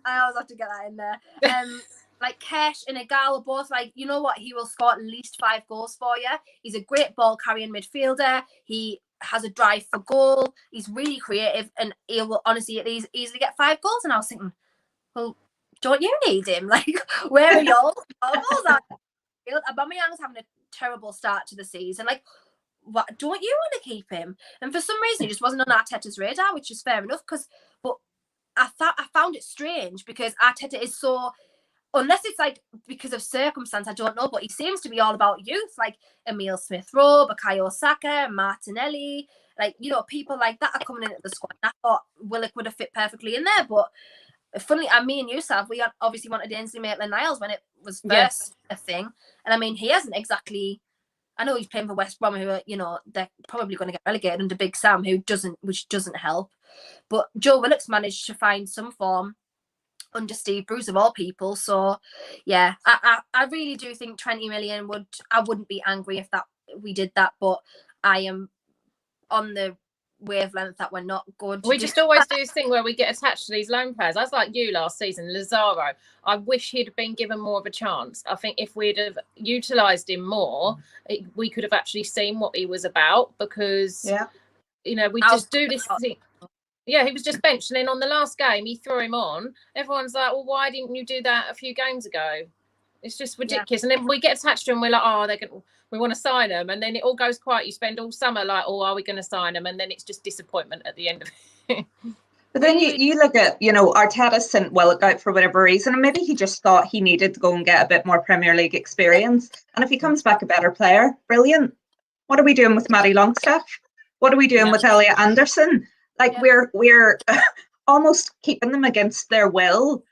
I always have to get that in there. Like Kesh and Agal were both like, you know what, he will score at least 5 goals for you. He's a great ball carrying midfielder. He has a drive for goal. He's really creative, and he will honestly easily get 5 goals. And I was thinking, well, don't you need him? Like, where are your goals at? Aubameyang's having a terrible start to the season. Like, what? Don't you want to keep him? And for some reason, he just wasn't on Arteta's radar, which is fair enough. But I found it strange, because Arteta is so, unless it's like because of circumstance, I don't know, but he seems to be all about youth, like Emile Smith-Rowe, Bukayo Saka, Martinelli, like, you know, people like that are coming into the squad. And I thought Willock would have fit perfectly in there, but funnily, me and Yusuf, we obviously wanted Ainsley Maitland-Niles when it was first a thing. And I mean, he hasn't exactly, I know he's playing for West Brom, who are, you know, they're probably going to get relegated under Big Sam, which doesn't help. But Joe Willock's managed to find some form under Steve Bruce, of all people. So yeah, I really do think 20 million I wouldn't be angry if we did that, but I am on the wavelength that we're not going to. We just always do this thing where we get attached to these loan players. I was like you last season, Lazaro. I wish he'd been given more of a chance. I think if we'd have utilised him more, we could have actually seen what he was about, because you know, we just do this thing. Yeah, he was just benched, and then on the last game he threw him on. Everyone's like, well, why didn't you do that a few games ago? It's just ridiculous. And then we get attached to him, we're like, oh, we want to sign them, and then it all goes quiet. You spend all summer like, oh, are we going to sign them? And then it's just disappointment at the end of it. But then you look at, you know, Arteta sent Willock out for whatever reason, and maybe he just thought he needed to go and get a bit more Premier League experience. And if he comes back a better player, brilliant. What are we doing with Matty Longstaff? What are we doing with Elliot Anderson? Like, we're almost keeping them against their will,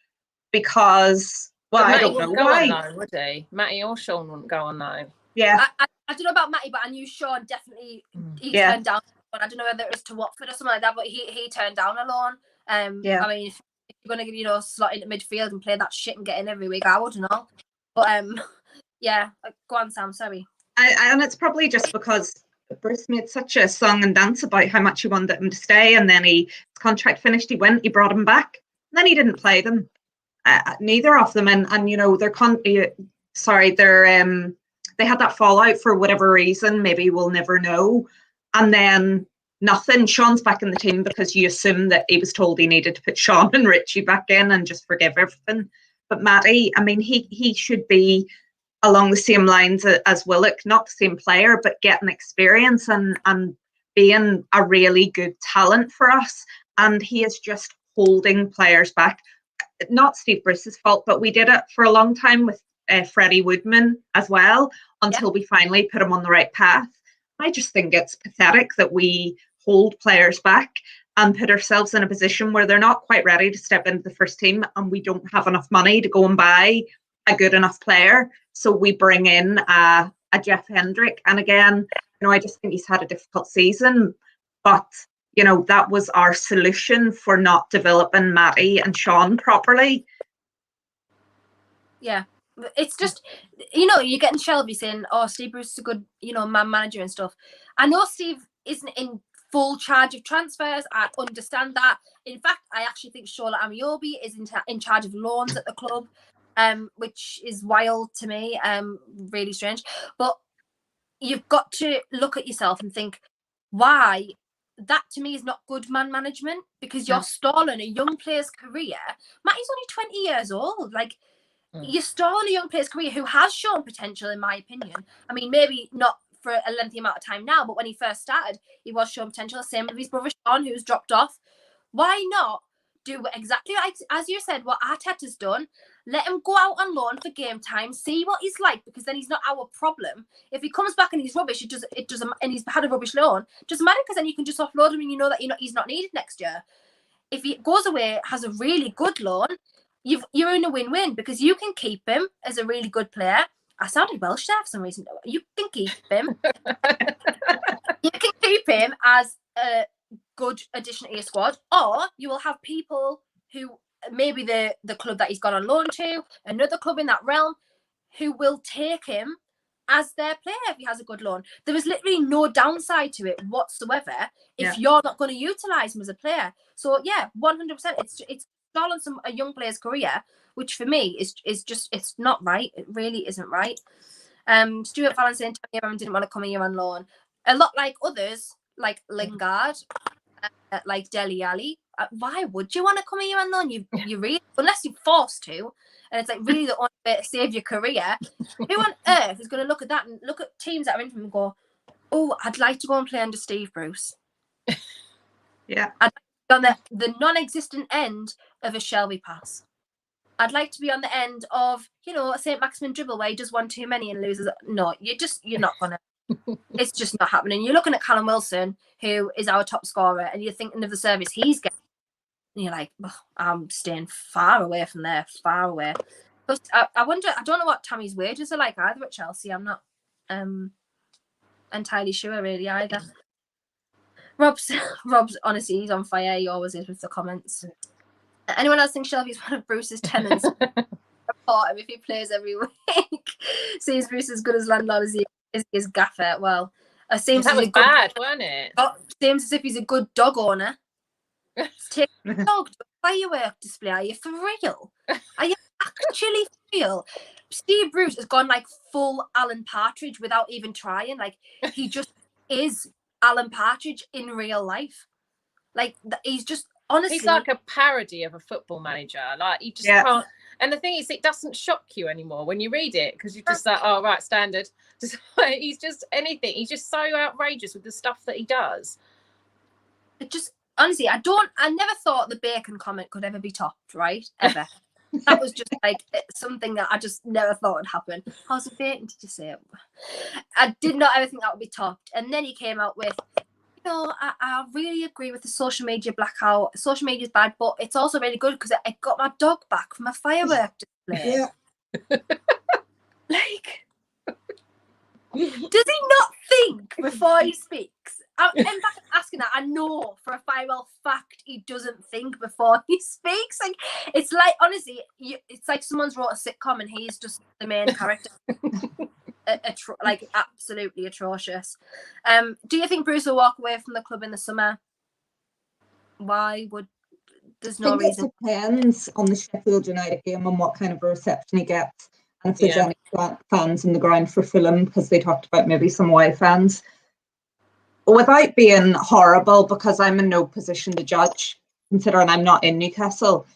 because, well, I don't know why. Loan, would he? Matty or Sean wouldn't go on loan. Yeah. I don't know about Matty, but I knew Sean definitely, he turned down. I don't know whether it was to Watford or something like that, but he turned down a loan. I mean, if you're going to, you know, slot into midfield and play that shit and get in every week, I wouldn't know. But go on, Sam, sorry. And it's probably just because Bruce made such a song and dance about how much he wanted him to stay, and then his contract finished, he brought him back, and then he didn't play them, neither of them, and you know, they had that fallout for whatever reason, maybe we'll never know, and then nothing. Sean's back in the team because you assume that he was told he needed to put Sean and Richie back in and just forgive everything. But Matty, I mean, he should be along the same lines as Willock, not the same player, but getting experience and being a really good talent for us. And he is just holding players back. Not Steve Bruce's fault, but we did it for a long time with Freddie Woodman as well, until we finally put him on the right path. I just think it's pathetic that we hold players back and put ourselves in a position where they're not quite ready to step into the first team, and we don't have enough money to go and buy a good enough player. So we bring in a Jeff Hendrick. And again, you know, I just think he's had a difficult season, but you know, that was our solution for not developing Matty and Sean properly. Yeah. It's just, you know, you're getting Shelby saying, oh, Steve Bruce is a good, you know, man manager and stuff. I know Steve isn't in full charge of transfers. I understand that. In fact, I actually think Shola Amiobi is in charge of loans at the club, which is wild to me, really strange. But you've got to look at yourself and think, why? That to me is not good man management, because you're stalling a young player's career. Matty's only 20 years old. Like, you're stalling a young player's career who has shown potential, in my opinion. I mean, maybe not for a lengthy amount of time now, but when he first started, he was showing potential. Same with his brother Sean, who's dropped off. Why not do exactly like, as you said, what Arteta's done. Let him go out on loan for game time, see what he's like, because then he's not our problem. If he comes back and he's rubbish, it doesn't, and he's had a rubbish loan, it doesn't matter, because then you can just offload him and you know that he's not needed next year. If he goes away, has a really good loan, you're in a win-win, because you can keep him as a really good player. I sounded Welsh there for some reason. You can keep him. You can keep him as a good addition to your squad, or you will have people who, maybe the club that he's gone on loan to, another club in that realm, who will take him as their player if he has a good loan. There is literally no downside to it whatsoever if you're not going to utilise him as a player. So yeah, 100%. It's stalling a young player's career, which for me is just, it's not right. It really isn't right. Stuart Fallon saying Tony didn't want to come here on loan. A lot like others, like Lingard, like Dele Alli. Why would you want to come here on loan? You really, unless you're forced to, and it's like really the only way to save your career. Who on earth is going to look at that and look at teams that are in from and go, oh, I'd like to go and play under Steve Bruce. Yeah. I'd like to be on the non-existent end of a Shelby pass. I'd like to be on the end of, a St. Maximin dribble where he does one too many and loses. No, you're not going to. It's just not happening. You're looking at Callum Wilson, who is our top scorer, and you're thinking of the service he's getting. And you're like, oh, I'm staying far away from there, far away. But I wonder, I don't know what Tammy's wages are like either at Chelsea. I'm not entirely sure really either. Rob's honestly, he's on fire. He always is with the comments. Anyone else think Shelby's one of Bruce's tenants? Report him if he plays every week. Sees Bruce as good as landlord as he is gaffer. Well, seems that was bad, wasn't it? Seems as if he's a good dog owner. Take a dog to a firework display. Are you for real? Are you actually for real? Steve Bruce has gone like full Alan Partridge without even trying. Like, he just is Alan Partridge in real life. Like, he's just, honestly, he's like a parody of a football manager. Like, you just can't. And the thing is, it doesn't shock you anymore when you read it, because you're just like, oh, right, standard. Just, he's just anything. He's just so outrageous with the stuff that he does. It just, honestly, I never thought the bacon comment could ever be topped, right? Ever. That was just like something that I just never thought would happen. How's the bacon? Did you say it? I did not ever think that would be topped. And then he came out with, I really agree with the social media blackout. Social media is bad, but it's also really good because I got my dog back from a firework display. Yeah. Like, does he not think before he speaks? In fact, asking that, I know for a fact he doesn't think before he speaks. Like, it's like, honestly, it's like someone's wrote a sitcom and he's just the main character. Like, absolutely atrocious. Do you think Bruce will walk away from the club in the summer? Why would? There's no reason. It depends on the Sheffield United game and what kind of a reception he gets, and if there's any fans in the ground for Fulham, because they talked about maybe some away fans. Without being horrible, because I'm in no position to judge, considering I'm not in Newcastle.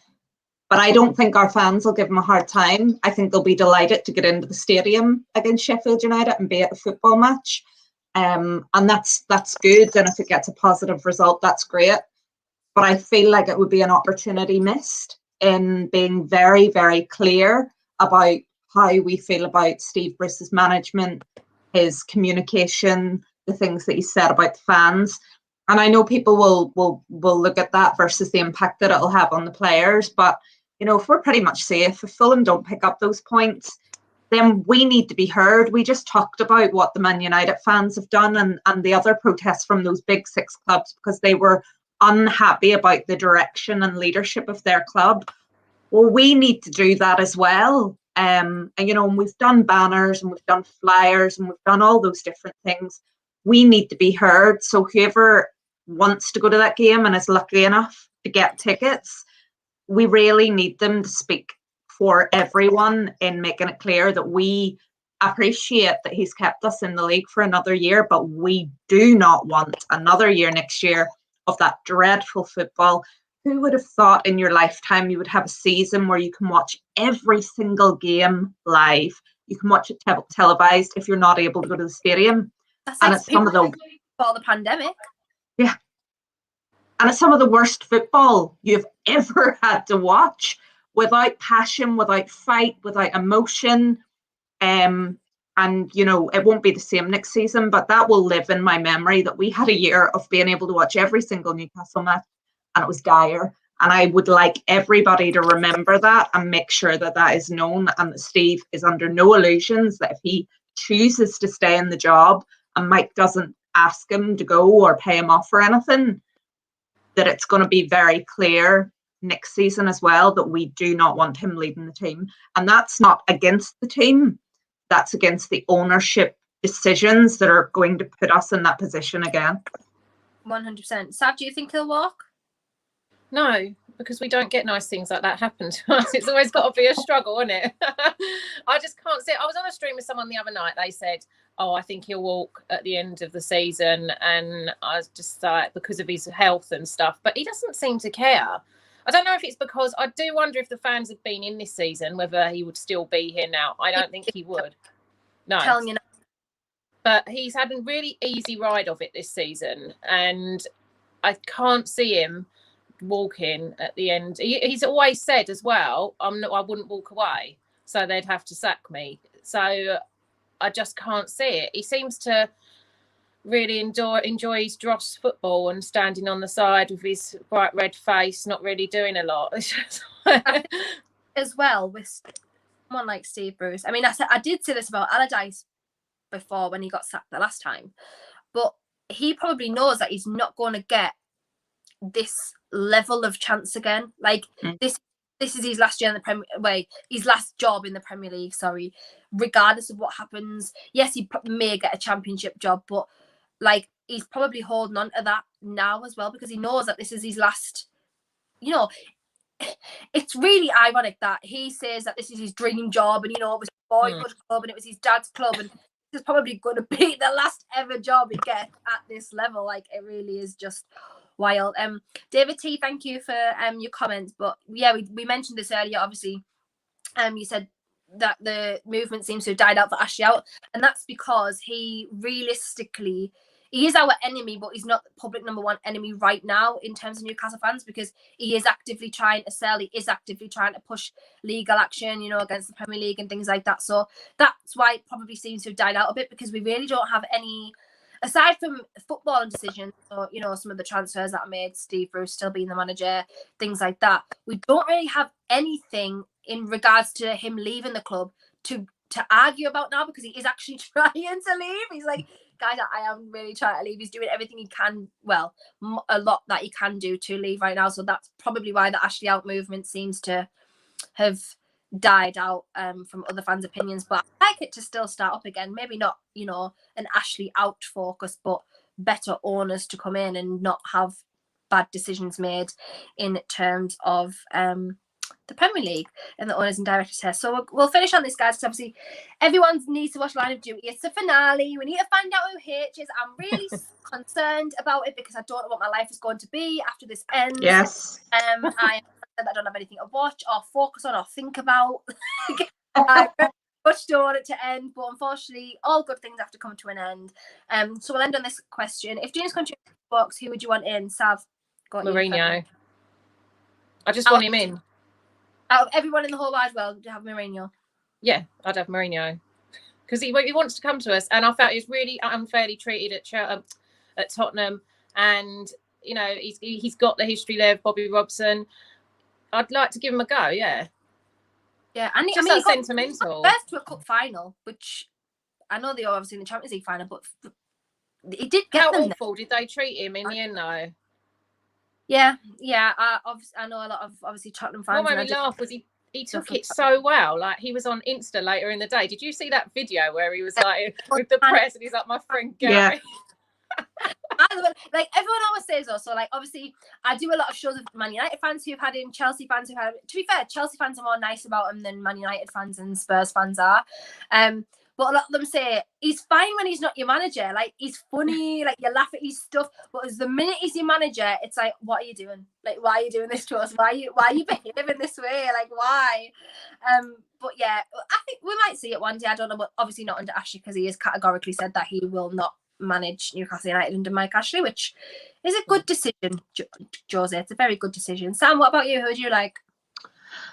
But I don't think our fans will give him a hard time. I think they'll be delighted to get into the stadium against Sheffield United and be at a football match. And that's good. And if it gets a positive result, that's great. But I feel like it would be an opportunity missed in being very, very clear about how we feel about Steve Bruce's management, his communication, the things that he said about the fans. And I know people will look at that versus the impact that it'll have on the players. But, if we're pretty much safe, if Fulham don't pick up those points, then we need to be heard. We just talked about what the Man United fans have done and the other protests from those big six clubs because they were unhappy about the direction and leadership of their club. Well, we need to do that as well. And we've done banners and we've done flyers and we've done all those different things. We need to be heard. So whoever wants to go to that game and is lucky enough to get tickets, we really need them to speak for everyone in making it clear that we appreciate that he's kept us in the league for another year, but we do not want another year next year of that dreadful football. Who would have thought in your lifetime you would have a season where you can watch every single game live? You can watch it televised if you're not able to go to the stadium. That's and like it's some of the before the pandemic. Yeah. And it's some of the worst football you've ever had to watch, without passion, without fight, without emotion. And, you know, it won't be the same next season, but that will live in my memory, that we had a year of being able to watch every single Newcastle match, and it was dire. And I would like everybody to remember that and make sure that that is known, and that Steve is under no illusions that if he chooses to stay in the job and Mike doesn't ask him to go or pay him off or anything, that it's going to be very clear next season as well that we do not want him leading the team. And that's not against the team, that's against the ownership decisions that are going to put us in that position again. 100%. Sav, do you think he'll walk? No, because we don't get nice things like that happen to us. It's always got to be a struggle, isn't it? I just can't see it. I was on a stream with someone the other night. They said, oh, I think he'll walk at the end of the season. And I was just like, because of his health and stuff. But he doesn't seem to care. I don't know if it's because, I do wonder if the fans had been in this season, whether he would still be here now. I don't think he would. No. Telling you now. But he's had a really easy ride of it this season. And I can't see him walking at the end. He's always said as well, I wouldn't walk away, so they'd have to sack me. So I just can't see it. He seems to really enjoy his dross football and standing on the side with his bright red face, not really doing a lot. As well with someone like Steve Bruce. I mean, I did say this about Allardyce before when he got sacked the last time, but he probably knows that he's not going to get this level of chance again. Like this is his last year in the his last job in the Premier League, sorry, regardless of what happens. Yes, he may get a championship job, but like he's probably holding on to that now as well, because he knows that this is his last, you know. It's really ironic that he says that this is his dream job, and you know, it was his boyhood club and it was his dad's club, and this is probably going to be the last ever job he gets at this level. Like, it really is just wild. David T, thank you for your comments. But yeah, we mentioned this earlier. Obviously, you said that the movement seems to have died out for Ashley Out, and that's because he is our enemy, but he's not the public number one enemy right now in terms of Newcastle fans, because he is actively trying to sell. He is actively trying to push legal action, you know, against the Premier League and things like that. So that's why it probably seems to have died out a bit, because we really don't have any, aside from football and decisions, or, you know, some of the transfers that are made, Steve Bruce still being the manager, things like that. We don't really have anything in regards to him leaving the club to argue about now, because he is actually trying to leave. He's like, guys, I am really trying to leave. He's doing everything he can, well, a lot that he can do to leave right now. So that's probably why the Ashley Out movement seems to have died out from other fans' opinions. But I'd like it to still start up again. Maybe not, you know, an Ashley Out focus, but better owners to come in and not have bad decisions made in terms of the Premier League and the owners and directors here. So we'll finish on this, guys, because obviously everyone needs to watch Line of Duty. It's the finale. We need to find out who H is. I'm really concerned about it, because I don't know what my life is going to be after this ends. Yes. I don't have anything to watch or focus on or think about. I much don't want it to end, but unfortunately, all good things have to come to an end. So we'll end on this question. If James continues to box, who would you want in? Sav? Mourinho. I just want him in. Out of everyone in the whole wide world, would you have Mourinho? Yeah, I'd have Mourinho, because he wants to come to us, and I felt he was really unfairly treated at Tottenham, and you know, he's got the history there of Bobby Robson. I'd like to give him a go. Yeah, and just so sentimental. First to a cup final, which I know they were obviously in the Champions League final, but he did get them. How awful did they treat him in the end, though? Yeah. I know a lot of obviously Tottenham fans. What made me laugh was he took it so well. Like, he was on Insta later in the day. Did you see that video where he was like with the press and he's like, my friend Gary? Yeah. Like, everyone always says also, like, obviously I do a lot of shows with Man United fans who've had him, Chelsea fans who've had him. To be fair, Chelsea fans are more nice about him than Man United fans and Spurs fans are. But a lot of them say he's fine when he's not your manager. Like, he's funny, like, you laugh at his stuff. But as the minute he's your manager, it's like, what are you doing? Like, why are you doing this to us? Why are you behaving this way? Like, why? But yeah, I think we might see it one day. I don't know, but obviously not under Ashley, because he has categorically said that he will not manage Newcastle United under Mike Ashley, which is a good decision, Jose. It's a very good decision. Sam, what about you? Who do you like?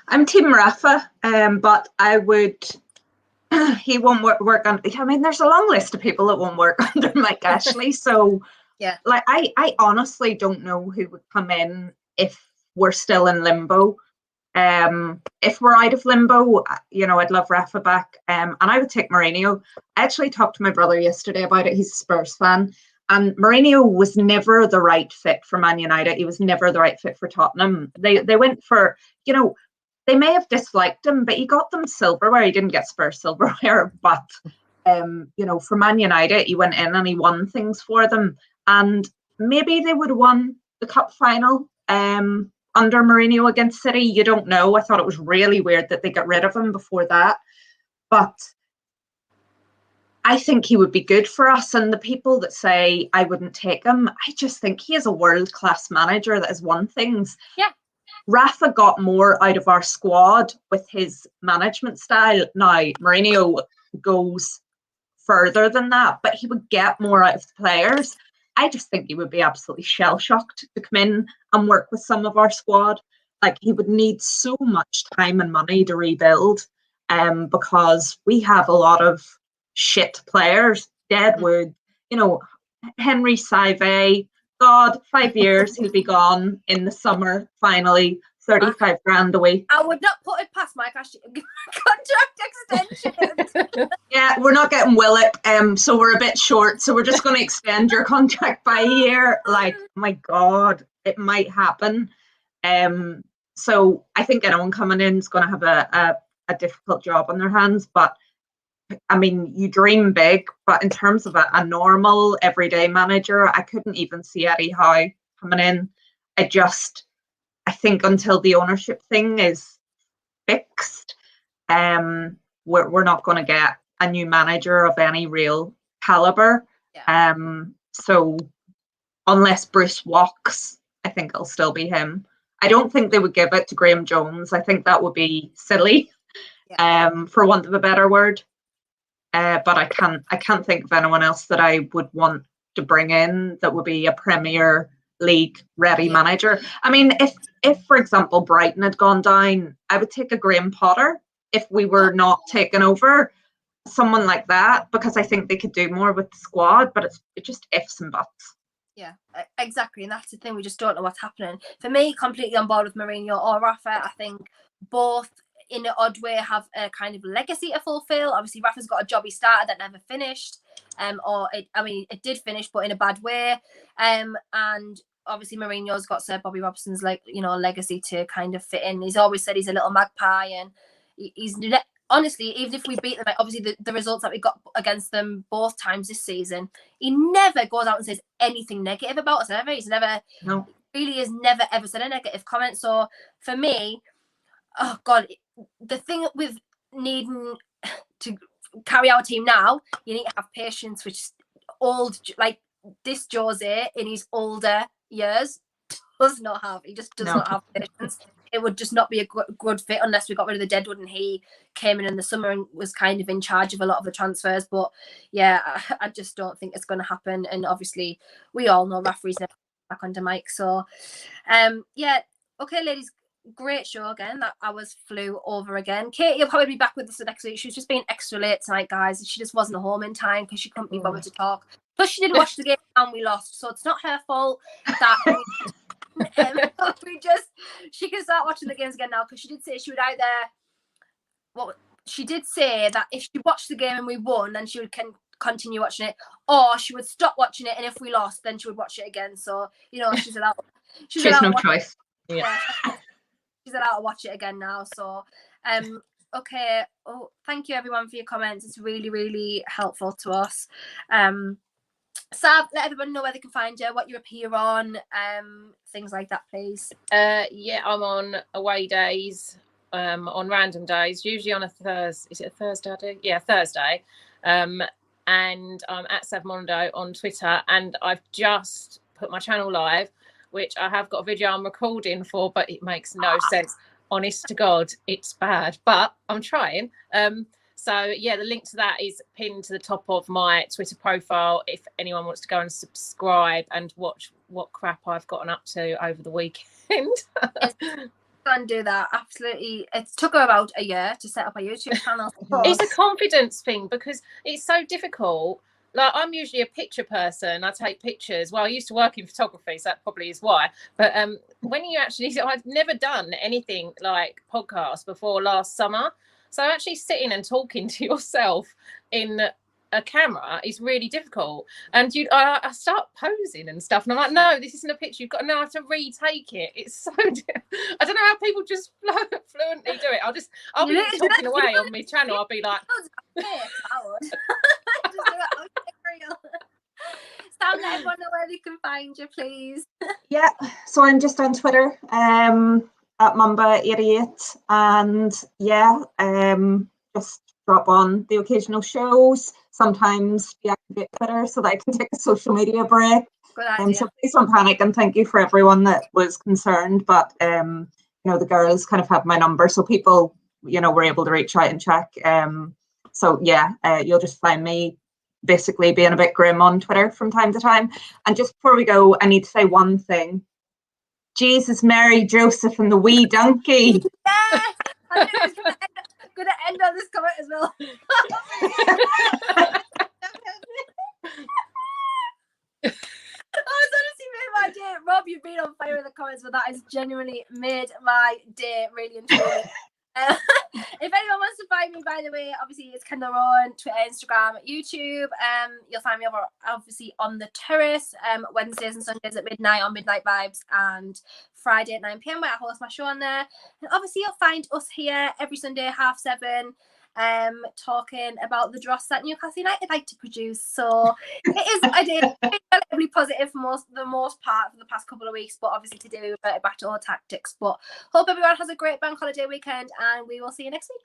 I'm Team Rafa, but I would. He won't work on. I mean, there's a long list of people that won't work under Mike Ashley. So, yeah, like I honestly don't know who would come in if we're still in limbo. If we're out of limbo, I'd love Rafa back. And I would take Mourinho. I actually talked to my brother yesterday about it. He's a Spurs fan. And Mourinho was never the right fit for Man United. He was never the right fit for Tottenham. They went for, they may have disliked him, but he got them silverware. He didn't get Spurs silverware. But, for Man United, he went in and he won things for them. And maybe they would have won the cup final under Mourinho against City. You don't know. I thought it was really weird that they got rid of him before that. But I think he would be good for us. And the people that say I wouldn't take him, I just think he is a world-class manager that has won things. Yeah. Rafa got more out of our squad with his management style. Now, Mourinho goes further than that, but he would get more out of the players. I just think he would be absolutely shell-shocked to come in and work with some of our squad. Like, he would need so much time and money to rebuild because we have a lot of shit players. Deadwood, Henry Saive, God, 5 years, he'll be gone in the summer, finally, 35 grand a week. I would not put it past Mike Ashley. Contract extension. Yeah, we're not getting Willock, so we're a bit short, so we're just going to extend your contract by a year. Like, oh my God, it might happen. So I think anyone coming in is going to have a difficult job on their hands, but I mean, you dream big, but in terms of a normal everyday manager, I couldn't even see Eddie Howe coming in. I think until the ownership thing is fixed, we're not going to get a new manager of any real caliber. Yeah. So unless Bruce walks, I think it'll still be him. I don't think they would give it to Graham Jones. I think that would be silly, for want of a better word. But I can't think of anyone else that I would want to bring in that would be a Premier League ready manager. I mean, if for example Brighton had gone down, I would take a Graham Potter if we were not taken over, someone like that, because I think they could do more with the squad. But it's just ifs and buts. Yeah, exactly, and that's the thing. We just don't know what's happening. For me, completely on board with Mourinho or Rafa. I think both, in an odd way, have a kind of legacy to fulfill. Obviously, Rafa's got a job he started that never finished, it did finish, but in a bad way. And obviously, Mourinho's got Sir Bobby Robson's legacy to kind of fit in. He's always said he's a little magpie, and he's honestly, even if we beat them, obviously the results that we got against them both times this season, he never goes out and says anything negative about us ever. He's never really has never ever said a negative comment. So for me, oh God, the thing with needing to carry our team now, you need to have patience, which old, like this Jose in his older years does not have. He just does not have patience. It would just not be a good fit unless we got rid of the Deadwood and he came in the summer and was kind of in charge of a lot of the transfers. But yeah, I just don't think it's going to happen. And obviously, we all know Rafa's never back under Mike. So, okay, ladies. Great show again. That hours flew over again. Katie will probably be back with us the next week. She was just being extra late tonight, guys. She just wasn't home in time because she couldn't be bothered to talk. Plus, she did watch the game and we lost, so it's not her fault that she can start watching the games again now, because she did say she would either. Well, she did say that if she watched the game and we won, then she would continue watching it, or she would stop watching it, and if we lost, then she would watch it again. So she's allowed. She's no choice. Yeah. She's allowed to watch it again now. So, okay. Oh, thank you everyone for your comments. It's really, really helpful to us. Sav, let everyone know where they can find you, what you appear on, things like that, please. I'm on away days, on random days, usually on a Thursday. Is it a Thursday? Yeah, Thursday. And I'm at Sav Mondo on Twitter, and I've just put my channel live, which I have got a video I'm recording for, but it makes no sense. Honest to God, it's bad, but I'm trying. So yeah, the link to that is pinned to the top of my Twitter profile if anyone wants to go and subscribe and watch what crap I've gotten up to over the weekend. Yes, go and do that. Absolutely. It took her about a year to set up a YouTube channel. It's a confidence thing because it's so difficult. Like, I'm usually a picture person. I take pictures. Well, I used to work in photography, so that probably is why. But when you actually, I've never done anything like podcast before last summer. So actually sitting and talking to yourself in a camera is really difficult. And I start posing and stuff. And I'm like, no, this isn't a picture. You've got to know how to retake it. It's so, I don't know how people just fluently do it. I'll be talking away on my channel. I'll be like, Sam, let everyone know where they can find you, please. Yeah, so I'm just on Twitter at Mamba88, and yeah, just drop on the occasional shows, sometimes deactivate Twitter so that I can take a social media break. Good idea. So please don't panic, and thank you for everyone that was concerned, but you know, the girls kind of have my number, so people, you know, were able to reach out and check. So yeah, you'll just find me basically being a bit grim on Twitter from time to time. And just before we go, I need to say one thing. Jesus, Mary, Joseph, and the wee donkey. Yes! I knew it was going to end on this comment as well. Oh, it's honestly made my day. Rob, you've been on fire in the comments, but that has genuinely made my day, really and truly. If anyone wants to find me, by the way, obviously it's Kendall on Twitter, Instagram, YouTube. You'll find me over obviously on the terrace Wednesdays and Sundays at midnight on Midnight Vibes, and Friday at 9 p.m. where I host my show on there. And obviously you'll find us here every Sunday 7:30 talking about the dross that Newcastle United like to produce. So it is a day relatively positive for the most part for the past couple of weeks, but obviously today we reverted back to our tactics. But hope everyone has a great bank holiday weekend, and we will see you next week.